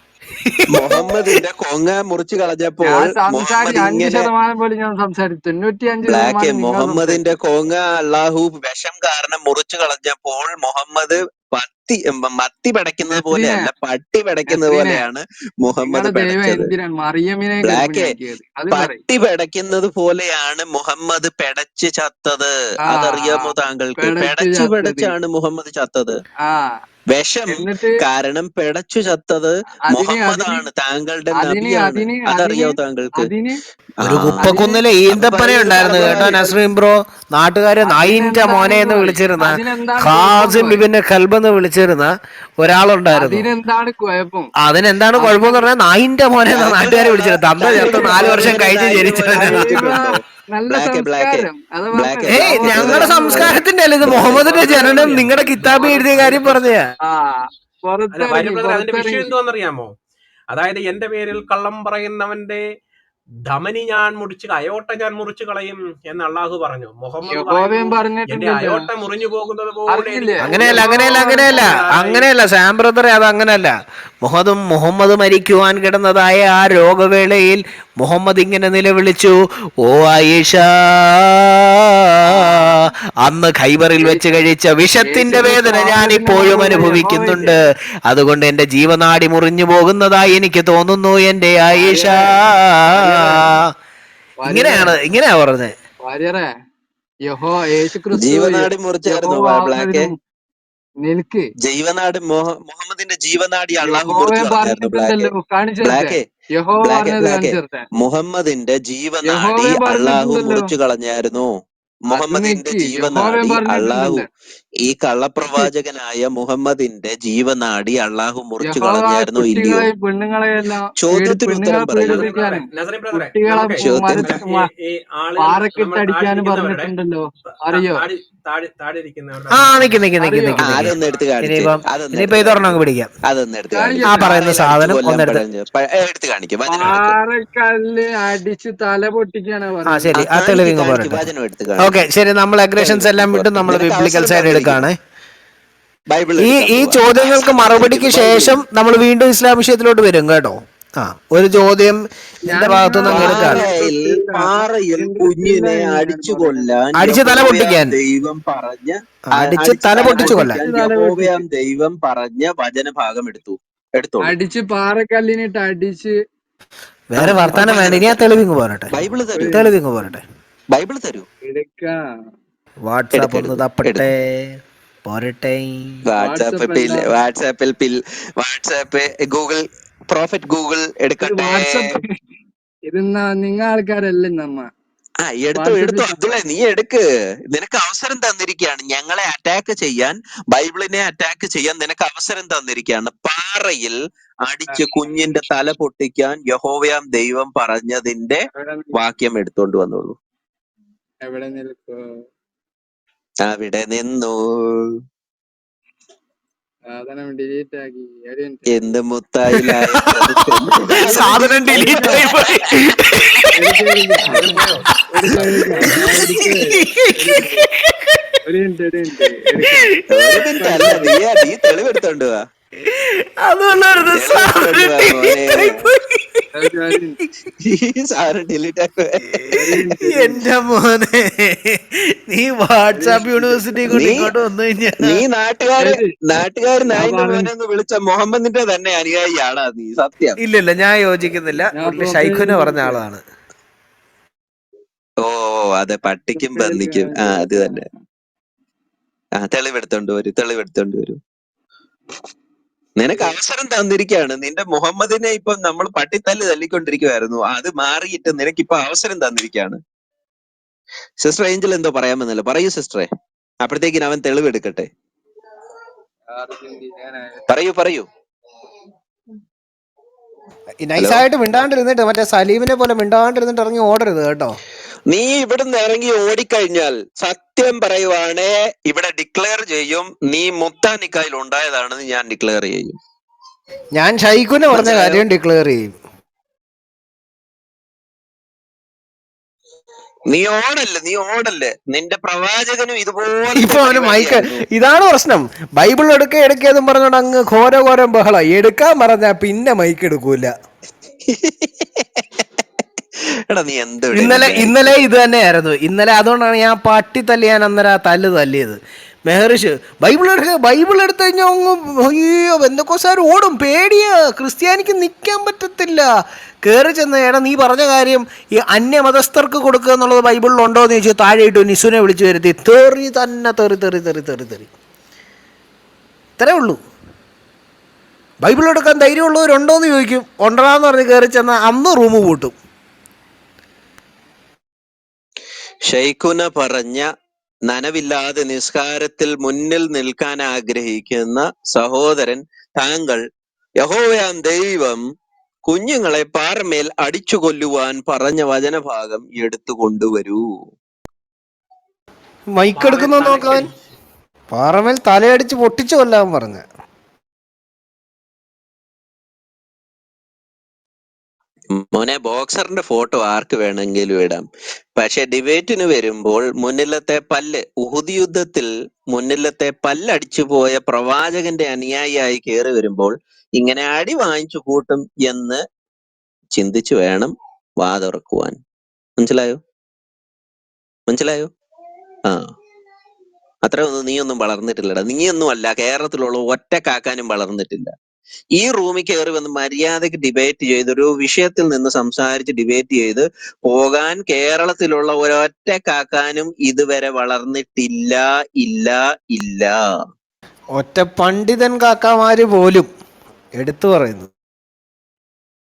S1: മുഹമ്മദിന്റെ കൊങ്ങ മുറിച്ചു കളഞ്ഞപ്പോൾ
S2: ഞാൻ
S1: മുഹമ്മദ്
S2: 5% പോലും ഞാൻ സംസാരിച്ചു. 95% നിങ്ങൾ
S1: മുഹമ്മദിന്റെ
S2: സംസാരിച്ചു.
S1: കൊങ്ങ അള്ളാഹു വിഷം കാരണം മുറിച്ചു കളഞ്ഞപ്പോൾ മുഹമ്മദ് മത്തി പടയ്ക്കുന്നത്
S2: നസ്രീനെ
S1: പോലെയല്ല, പട്ടി പടയ്ക്കുന്നത്
S2: നസ്രീനെ
S1: പോലെയാണ് മുഹമ്മദ്
S2: നിങ്ങളുടെ ദൈവം
S1: പെടച്ചത്.
S2: എന്തിനാണ് മറിയമിനെ
S1: ബ്ലാക്ക്,
S2: ഗർഭിണിയാക്കിയത്? അത് പറയും.
S1: പട്ടി പെടയ്ക്കുന്നത് പോലെയാണ് മുഹമ്മദ് പെടച്ച് ചത്തത്.
S2: ആ
S1: അതറിയാമോ താങ്കൾക്ക്?
S2: പിടച്ചു ചത്തത്.
S1: പെടച്ചാണ് മുഹമ്മദ് ചത്തത്.
S2: ആ
S1: വിഷം
S2: എന്നിട്ട്
S1: കാരണം പെടച്ചു ചത്തത്
S2: അതിന്
S1: മുഹമ്മദാണ്, താങ്കളുടെ
S2: അതിന്
S1: നബിയാണ്.
S2: അതിന് അതിന്
S1: അതറിയാവോ താങ്കൾക്ക്?
S2: അതിന്
S1: ആ
S4: ഒരു
S2: അതിന്
S4: കുപ്പക്കുന്നിലെ
S1: അപ്പൊ
S4: ഈന്തപ്പന
S1: പറയൂ, ഒരു
S4: ഉണ്ടായിരുന്നു കേട്ടോ
S1: കള്ളപ്രവാചകൻ.
S4: നസ്രീം ബ്രോ. നാട്ടുകാര് നായിന്റെ മോനെ എന്ന്
S2: പറയും.
S4: വിളിച്ചിരുന്ന
S2: അതിനെന്താണ്
S4: ഖാസിം
S2: കുഴപ്പം?
S4: ബിബിന്റെ കൽബെന്ന് വിളിച്ചിരുന്ന ഒരാളുണ്ടായിരുന്നു.
S2: അതിനെന്താണ് കുഴപ്പം?
S4: അതിനെന്താണ് കുഴപ്പമെന്ന് പറഞ്ഞാൽ നായിന്റെ മോനെ എന്നാ നാട്ടുകാരെ വിളിച്ചിരുന്നത്. തന്ത ചത്ത 4 വർഷം കഴിഞ്ഞ് ജനിച്ചവനാ.
S1: വിളിച്ചിട്ടുണ്ടോ?
S2: നല്ല
S1: ബ്ലാക്ക്
S2: സംസ്കാരം. അത്
S1: ബ്ലാക്ക്
S2: പറഞ്ഞത്.
S4: ഏയ്
S1: ബ്ലാക്ക്
S4: ഞങ്ങളുടെ സംസ്കാരത്തിന്റെ അല്ല ഇത്, മുഹമ്മദിന്റെ ജനനം നിങ്ങളുടെ കിതാബ് എഴുതിയ കാര്യം പറഞ്ഞാ.
S2: ആ
S3: അല്ല ഭാര്യ ബ്രദർ, അതിന്റെ വിഷയം
S2: പുറത്തിറങ്ങി.
S3: എന്തുവെന്നറിയാമോ? അതായത് എന്റെ പേരിൽ കള്ളം പറയുന്നവന്റെ ധമനി ഞാൻ അയോട്ട ഞാൻ മുറിച്ചു കളയും എന്ന് അള്ളാഹു പറഞ്ഞു. മുഹമ്മദ്
S2: യഹോവയും
S3: പറയുന്നു, എന്റെ
S2: പറഞ്ഞിട്ടുണ്ടല്ലോ.
S3: അയോട്ട മുറിഞ്ഞു പോകുന്നത് പോലെ
S2: അറിഞ്ഞില്ലേ?
S4: അങ്ങനെയല്ല സാം ബ്രദറെ, അത് അങ്ങനെയല്ല. മുഹമ്മദ് മരിക്കുവാൻ കിടന്നതായ ആ രോഗവേളയിൽ മുഹമ്മദ് ഇങ്ങനെ നിലവിളിച്ചു, ഓ ആയിഷ, അന്ന് ഖൈബറിൽ വെച്ച് കഴിച്ച വിഷത്തിന്റെ വേദന ഞാൻ ഇപ്പോഴും അനുഭവിക്കുന്നുണ്ട്. അതുകൊണ്ട് എന്റെ ജീവനാടി മുറിഞ്ഞു പോകുന്നതായി എനിക്ക് തോന്നുന്നു എന്റെ ആയിഷ. ഇങ്ങനെയാ പറഞ്ഞത്.
S2: ഭാര്യരെ യേശുക്രിസ്തു
S1: ജീവനാടി മുറിച്ചായിരുന്നു ബ്ലാക്ക്.
S2: നിൽക്ക്.
S1: ജീവനാട് മുഹമ്മദിന്റെ ജീവനാടി അള്ളാഹു മുറിച്ചു
S2: യഹോവൻ
S1: കളഞ്ഞായിരുന്നു.
S2: പറഞ്ഞിട്ടുണ്ടല്ലോ, കാണിച്ചു തരട്ടെ.
S1: ബ്ലാക്കേ
S2: യഹോവ
S1: ബ്ലാക്കേ
S2: പറഞ്ഞത്
S1: ബ്ലാക്കേ
S2: കാണിച്ചു തരട്ടെ.
S1: മുഹമ്മദിന്റെ ജീവനാടി
S2: യഹോവൻ
S1: അള്ളാഹു
S2: പറഞ്ഞിട്ടുണ്ടല്ലോ.
S1: മുറിച്ചു കളഞ്ഞായിരുന്നു.
S2: അത്
S1: മുഹമ്മദിന്റെ
S2: നിക്ക്, യഹോവൻ
S1: ജീവനാടി അള്ളാഹു,
S2: പറഞ്ഞിട്ടുണ്ടല്ലോ.
S1: ഈ കള്ളപ്രവാചകനായ മുഹമ്മദിന്റെ ജീവനാടി അള്ളാഹു മുറിച്ചു
S2: യഹോവ
S1: കളഞ്ഞായിരുന്നോ ഇല്ലയോ?
S2: കുട്ടികളെ പെണ്ണുങ്ങളെ എല്ലാം
S1: ചോദ്യത്തിന്
S2: പെണ്ണുങ്ങളെ
S1: ഉത്തരം പറയൂ.
S2: പീഡിപ്പിക്കാനും
S3: നസറി ബ്രദറെ
S2: കുട്ടികളെ
S3: നമുക്കേ
S1: ചോദ്യത്തിന്
S3: അല്ല ഈ ആളുകൾ
S2: പാറക്കിട്ട്
S3: നമ്മൾ താഴെ
S2: അടിക്കാനും
S3: ഇരിക്കുന്നവരുടെ
S2: പറഞ്ഞിട്ടുണ്ടല്ലോ. അറിയോ?
S3: താഴെ ഇരിക്കുന്നവരുടെ
S4: ആ
S3: അഭിപ്രായം
S4: നിക്ക് നിക്ക് നിക്ക്
S2: അറിയോ?
S4: നിക്ക് നിക്ക്.
S1: അതൊന്ന് എടുത്ത് കാണിച്ച്,
S4: ഇനിയിപ്പം
S1: അതൊന്ന്
S4: ഇനിയിപ്പോ
S1: എടുത്ത്
S4: ഇതൊരെണ്ണം അങ്ങ്
S1: കാണിക്കും,
S4: പിടിക്കാം.
S1: അതൊന്ന് എടുത്ത് കാണിക്കും.
S4: ആ
S2: കാണിച്ചു
S4: പറയുന്ന
S1: പാറയിൽ അടിച്ചു
S4: സാധനം
S1: കൊല്ലാൻ
S4: ഒന്നെടുത്ത്.
S1: എടുത്ത് കാണിക്കും, വചനം എടുക്ക്.
S2: പാറക്കല്ല് അടിച്ച് തല പൊട്ടിക്കാനാ
S4: ആ
S2: പറഞ്ഞത്.
S4: ശരി, ആ
S1: കാണിക്ക്
S4: തെളിവിങ്
S1: കാണിക്ക്,
S4: പോരട്ടെ.
S1: വചനം എടുത്ത്
S4: ഓക്കെ
S1: കാണിക്കും,
S4: ശരി, നമ്മൾ അഗ്രഷൻസ് എല്ലാം
S1: തെളിവെടുത്ത്
S4: വിട്ട്
S1: പോരട്ടെ.
S4: നമ്മൾ
S1: നിനക്ക്
S4: ബിബ്ലിക്കൽ
S1: അവസരം
S4: സൈഡ്
S1: തന്നിരിക്കുന്നു,
S4: എടുക്കാണ്.
S1: ബൈബിൾ
S4: ഈ
S1: എടുക്കാൻ
S4: ഈ
S1: പോവാ.
S4: ചോദ്യങ്ങൾക്ക്
S1: അവസരം
S4: മറുപടിക്ക്
S1: തന്നിരിക്കുന്നു, ബൈബിൾ
S4: ശേഷം
S1: എടുക്കും.
S4: നമ്മൾ വീണ്ടും ഇസ്ലാം വിഷയത്തിലോട്ട് വരും കേട്ടോ. ആ ഒരു ചോദ്യം
S2: ഞാൻ
S4: എന്റെ ഭാഗത്തുനിന്ന് അങ്ങ് എടുക്കാണ്.
S1: പാറയിൽ
S2: ഇൻട്രസ്റ്റ് ഇല്ല
S1: കുഞ്ഞിനെ
S2: ഇനി ഞാൻ
S1: അടിച്ചു
S2: പറയുന്നത്.
S1: കൊല്ലാൻ
S4: അടിച്ച് തല
S1: യഹോവയാം
S4: പൊട്ടിക്കാൻ,
S1: ദൈവം പറഞ്ഞ
S4: അടിച്ച്
S1: അടിച്ച്
S4: തല
S1: തല
S4: പൊട്ടിച്ചു കൊല്ലാൻ.
S1: പൊട്ടിക്കാൻ
S2: അടിച്ച് തല
S1: യഹോവയാം
S2: പൊട്ടിച്ച്
S1: ദൈവം പറഞ്ഞ വചനഭാഗം എടുത്തോളൂ.
S2: അടിച്ച് പാറക്കല്ലിനിട്ട് അടിച്ച്
S1: ആ
S4: വേറെ
S1: അത്
S4: വർത്താനം വേണ്ട,
S1: വചനം
S4: ഇനി ആ
S1: തരൂ,
S4: തെളിവിങ് പോരട്ടെ.
S1: ബൈബിള് തരൂ,
S2: ഒരു
S4: തെളിവിങ് പോരട്ടെ.
S1: ബൈബിള് തരൂ.
S2: എടുക്കാം.
S4: വാട്സാപ്പ് ഒന്ന്
S1: എടുക്ക്
S4: തപ്പട്ടെ, പോരട്ടെ.
S2: വാട്സപ്പ് അല്ല,
S1: വാട്സാപ്പ് ഗൂഗിൾ, പ്രോഫറ്റ് ഗൂഗിൾ
S2: ഇത്
S1: എടുക്കട്ടെ.
S2: വാട്സപ്പ്. ഇത് നിങ്ങ ആൾക്കാരല്ലേ നമ്മ
S1: ആ എടുത്തു
S2: വാട്സപ്പിൽ
S1: അബ്ദുള്ള, നീ എടുക്ക്. നിനക്ക് അവസരം തന്നിരിക്കുകയാണ് ഞങ്ങളെ അറ്റാക്ക് ചെയ്യാൻ, ബൈബിളിനെ അറ്റാക്ക് ചെയ്യാൻ നിനക്ക് അവസരം തന്നിരിക്കുകയാണ്. പാറയിൽ അടിച്ച് കുഞ്ഞിന്റെ തല പൊട്ടിക്കാൻ യഹോവയാം ദൈവം പറഞ്ഞതിന്റെ
S2: എവിടെ
S1: വാക്യം എടുത്തോണ്ട് വന്നോളൂ.
S2: എവിടെ നിൽക്കോ
S1: അവിടെ നിന്നു
S2: സാധനം ഡിലീറ്റ് ആക്കി. ഒരു മിനിറ്റ്.
S1: എന്ത് മുത്തായിലായ ചെറുക്കൻ.
S4: സാധനം ഡിലീറ്റ് ആയി പോയി.
S2: എടുക്കാം.
S3: നസറി പോയോ?
S2: എടുക്കാം. ഞാൻ എടുത്തു തരാം. ഒരു മിനിറ്റ് എടുക്കാം.
S1: ഒരു മിനിറ്റ് അല്ല, നീ തെളിവെടുത്തോണ്ട് വാ,
S4: അതുകൊണ്ടായിരുന്നു സാധനം
S1: തെളിവെടുത്തോണ്ട് വാ മോനെ.
S4: ഡിലീറ്റ് ആയി പോയി.
S1: ഈ സാധനം ഡിലീറ്റ് ആക്കുക.
S4: എന്റെ മോനെ, നീ വാട്സാപ്പ് യൂണിവേഴ്സിറ്റി കൊണ്ട്
S1: നീ
S4: ഇങ്ങോട്ട് വന്നു കഴിഞ്ഞാ
S1: നീ നാട്ടുകാര്
S2: ഞാൻ
S1: നായിന്റെ
S2: പറഞ്ഞു.
S1: മോനെ എന്ന് വിളിച്ച മുഹമ്മദിന്റെ തന്നെ അനുയായിയാടാ നീ, സത്യം.
S4: ഇല്ലില്ല, ഞാൻ യോജിക്കുന്നില്ല.
S2: ഞാൻ
S4: പുള്ളി
S2: പ്രൊഫൈൽ
S4: ഷൈഖുനെ പറഞ്ഞ
S2: കാണിച്ചു
S4: ആളാണ്.
S1: ഓ അതെ, പട്ടിക്കും പന്നിക്കും. ആ അത് തന്നെ. ആ തെളിവെടുത്തോണ്ട് വരൂ. നിനക്ക് അവസരം തന്നിരിക്കുകയാണ്. നിന്റെ മുഹമ്മദിനെ ഇപ്പൊ നമ്മൾ പട്ടിത്തല്ല് തല്ലിക്കൊണ്ടിരിക്കുവായിരുന്നു, അത് മാറിയിട്ട് നിനക്കിപ്പൊ അവസരം തന്നിരിക്കുകയാണ്. സിസ്റ്റർ ഏഞ്ചൽ എന്തോ പറയാമെന്നല്ലോ, പറയൂ സിസ്റ്ററെ. അപ്പോഴത്തേക്കിന് അവൻ തെളിവെടുക്കട്ടെ. പറയൂ. ഹലോ,
S4: നൈസായിട്ട് മിണ്ടാണ്ടിരുന്നിട്ട് മറ്റേ സലീമിനെ പോലെ മിണ്ടാണ്ടിരുന്നിട്ട് ഇറങ്ങി ഓടരുത് കേട്ടോ.
S1: നീ ഇവിടുന്ന് ഇറങ്ങി ഓടിക്കഴിഞ്ഞാൽ സത്യം പറയുവാണേ ഇവിടെ ഡിക്ലെയർ ചെയ്യും, നീ മുത്താനിക്കായിൽ ഉണ്ടായതാണെന്ന് ഞാൻ ഡിക്ലെയർ ചെയ്യും.
S4: ഞാൻ ഷൈഖുനെ പറഞ്ഞ
S1: മനസ്സിലായോ?
S4: കാര്യം ഡിക്ലെയർ ചെയ്യും.
S1: നീ ഓടല്ലേ. നിന്റെ പ്രവാചകനും
S4: ഇപ്പൊ
S1: ഇതുപോലത്തെ
S4: അവന് മൈക്ക്,
S1: പരിപാടിയായിരുന്നു.
S4: ഇതാണ് പ്രശ്നം. ബൈബിൾ എടുക്കാന്നും പറഞ്ഞോണ്ട് അങ്ങ് ഘോരം ബഹളം. എടുക്കാൻ പറഞ്ഞാ പിന്നെ മൈക്ക് എടുക്കൂല.
S1: എടാ നീ എന്തുവിടെ
S4: ഇന്നലെ ഇത് തന്നെയായിരുന്നു. ഇന്നലെ അതുകൊണ്ടാണ് ഞാൻ പട്ടി തല്ലിയാൻ അന്നേരം ആ തല്ലിയത്. മെഹറിഷ് ബൈബിൾ എടുത്തു കഴിഞ്ഞാൽ അങ്ങ് അയ്യോ ബന്ധക്കോസ്സാർ ഓടും, പേടിയാ, ക്രിസ്ത്യാനിക്ക് നിൽക്കാൻ പറ്റത്തില്ല. കയറി ചെന്ന് നീ പറഞ്ഞ കാര്യം ഈ അന്യമതസ്ഥർക്ക് കൊടുക്കുക എന്നുള്ളത് ബൈബിളിലുണ്ടോ എന്ന് ചോദിച്ചു. താഴെ ഇട്ടു നിസുനെ വിളിച്ചു വരുത്തി. തെറി തന്നെ, തെറി. ഇത്രേ ഉള്ളൂ. ബൈബിൾ എടുക്കാൻ ധൈര്യമുള്ളവരുണ്ടോ എന്ന് ചോദിക്കും. ഉണ്ടോന്ന് പറഞ്ഞ് കയറി ചെന്നാൽ അന്ന് റൂം പൂട്ടും.
S1: ഷെയ്ഖുന പറഞ്ഞ നനവില്ലാതെ നിസ്കാരത്തിൽ മുന്നിൽ നിൽക്കാൻ ആഗ്രഹിക്കുന്ന സഹോദരൻ, താങ്കൾ യഹോവയാം ദൈവം കുഞ്ഞുങ്ങളെ പാറമേൽ അടിച്ചു കൊല്ലുവാൻ പറഞ്ഞ വചനഭാഗം എടുത്തു കൊണ്ടുവരൂ.
S4: മൈക്കെടുക്കുന്ന നോക്കാൻ പാറമേൽ തലയടിച്ച് പൊട്ടിച്ചു കൊല്ലാൻ പറഞ്ഞ.
S1: മോനെ, ബോക്സറിന്റെ ഫോട്ടോ ആർക്ക് വേണമെങ്കിലും ഇടാം. പക്ഷെ ഡിബേറ്റിന് വരുമ്പോൾ മുന്നിലത്തെ പല്ല്, ഉഹുദ് യുദ്ധത്തിൽ മുന്നിലത്തെ പല്ലടിച്ചു പോയ പ്രവാചകന്റെ അനുയായിയായി കയറി വരുമ്പോൾ ഇങ്ങനെ അടി വാങ്ങിച്ചു കൂട്ടും എന്ന് ചിന്തിച്ചു വേണം വാതുറക്കുവാൻ. മനസ്സിലായോ? ആ അത്ര ഒന്നും നീയൊന്നും വളർന്നിട്ടില്ലടാ. നീയൊന്നും അല്ല കേരളത്തിലുള്ള ഒറ്റ കാക്കാനും വളർന്നിട്ടില്ല. ഈ റൂമിൽ കയറി വന്ന് മര്യാദയ്ക്ക് ഡിബേറ്റ് ചെയ്ത് ഒരു വിഷയത്തിൽ നിന്ന് സംസാരിച്ച് ഡിബേറ്റ് ചെയ്ത് പോകാൻ കേരളത്തിലുള്ള ഒരൊറ്റ കാക്കാനും ഇതുവരെ വളർന്നിട്ടില്ല.
S4: ഒറ്റ പണ്ഡിതൻ കാക്കാമാര് പോലും എടുത്തു പറയുന്നു.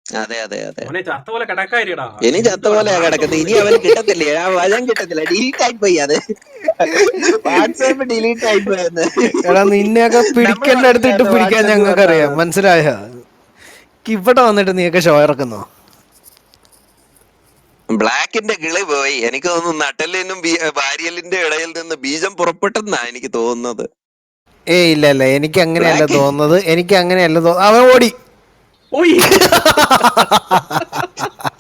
S1: അതെ അതെ അതെ.
S3: മോനെ ചത്ത പോലെ കിടക്കാരിടാ.
S1: ഇനി ചത്ത പോലെയാ കിടക്കുന്നത്. ഇനി അവന് കിട്ടത്തില്ല, ആ വചം കിട്ടത്തില്ല. ഡിലീറ്റ് ആയി പോയി അത്. വാട്സാപ്പ് ഡിലീറ്റ് ആയി പോയെന്ന്.
S4: എടാ നിന്നെയൊക്കെ പിടിക്കേണ്ട അടുത്തിട്ട് പിടിക്കാൻ ഞങ്ങൾക്കറിയാം, മനസ്സിലായ? ഇവിടെ വന്നിട്ട് നീയൊക്കെ ഷോ ഇറക്കുന്നോ?
S1: ബ്ലാക്കിന്റെ കിളി പോയി. എനിക്ക് തോന്നുന്നു നട്ടലിനും വാരിയലിന്റെ ഇടയിൽ നിന്ന് ബീജം പുറപ്പെട്ടെന്നാ എനിക്ക് തോന്നുന്നത്.
S4: ഇല്ല ഇല്ല, എനിക്ക് അങ്ങനെയല്ല തോന്നുന്നത്. എനിക്ക് അങ്ങനെയല്ല തോന്നുന്നത്. അവൻ ഓടി
S3: പോയി.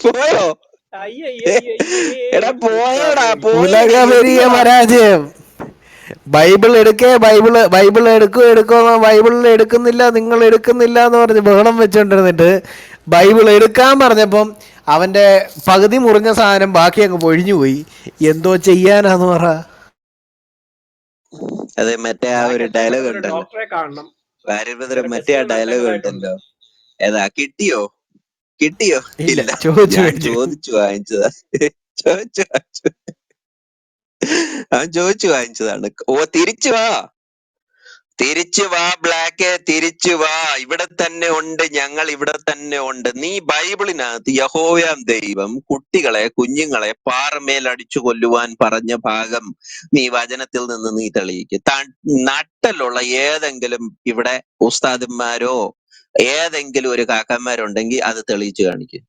S1: പോയോ? എടാ പോയോടാ,
S4: ഉലകപെരിയ പരാജയം. ബൈബിൾ എടുക്കേ, ബൈബിൾ എടുക്കോ, ബൈബിളിൽ എടുക്കുന്നില്ല, നിങ്ങൾ എടുക്കുന്നില്ല എന്ന് പറഞ്ഞ് ബഹളം വെച്ചോണ്ടിരുന്നിട്ട് ബൈബിൾ എടുക്കാൻ പറഞ്ഞപ്പം അവന്റെ പകുതി മുറിഞ്ഞ സാധനം ബാക്കി അങ്ങ് പൊഴിഞ്ഞു പോയി. എന്തോ ചെയ്യാനാന്ന് പറ.
S1: അതെ, മറ്റേ ആ ഒരു ഡയലോഗ് ഉണ്ടല്ലോ,
S3: ഡോക്ടറെ കാണണം.
S1: വാര്യഭദ്രൻ മറ്റേ ആ ഡയലോഗ് ഉണ്ടല്ലോ, ഏതാ? കിട്ടിയോ
S4: ഇല്ല,
S1: ഇല്ല,
S4: ചോദിച്ചു
S1: ഞാൻ ചോദിച്ചു വാങ്ങിച്ചതാ. അവൻ ചോദിച്ചു വാങ്ങിച്ചതാണ്. ഓ, തിരിച്ചു വാ ബ്ലാക്ക്, തിരിച്ചു വാ. ഇവിടെ തന്നെ ഉണ്ട്, ഞങ്ങൾ ഇവിടെ തന്നെ ഉണ്ട്. നീ ബൈബിളിനകത്ത് യഹോവയാം ദൈവം കുഞ്ഞുങ്ങളെ പാറമേൽ അടിച്ചു കൊല്ലുവാൻ പറഞ്ഞ ഭാഗം നീ വചനത്തിൽ നിന്ന് നീ തെളിയിക്കും. നട്ടലുള്ള ഏതെങ്കിലും ഇവിടെ ഉസ്താദന്മാരോ ഏതെങ്കിലും ഒരു കാക്കന്മാരുണ്ടെങ്കിൽ അത് തെളിയിച്ചു കാണിക്കും.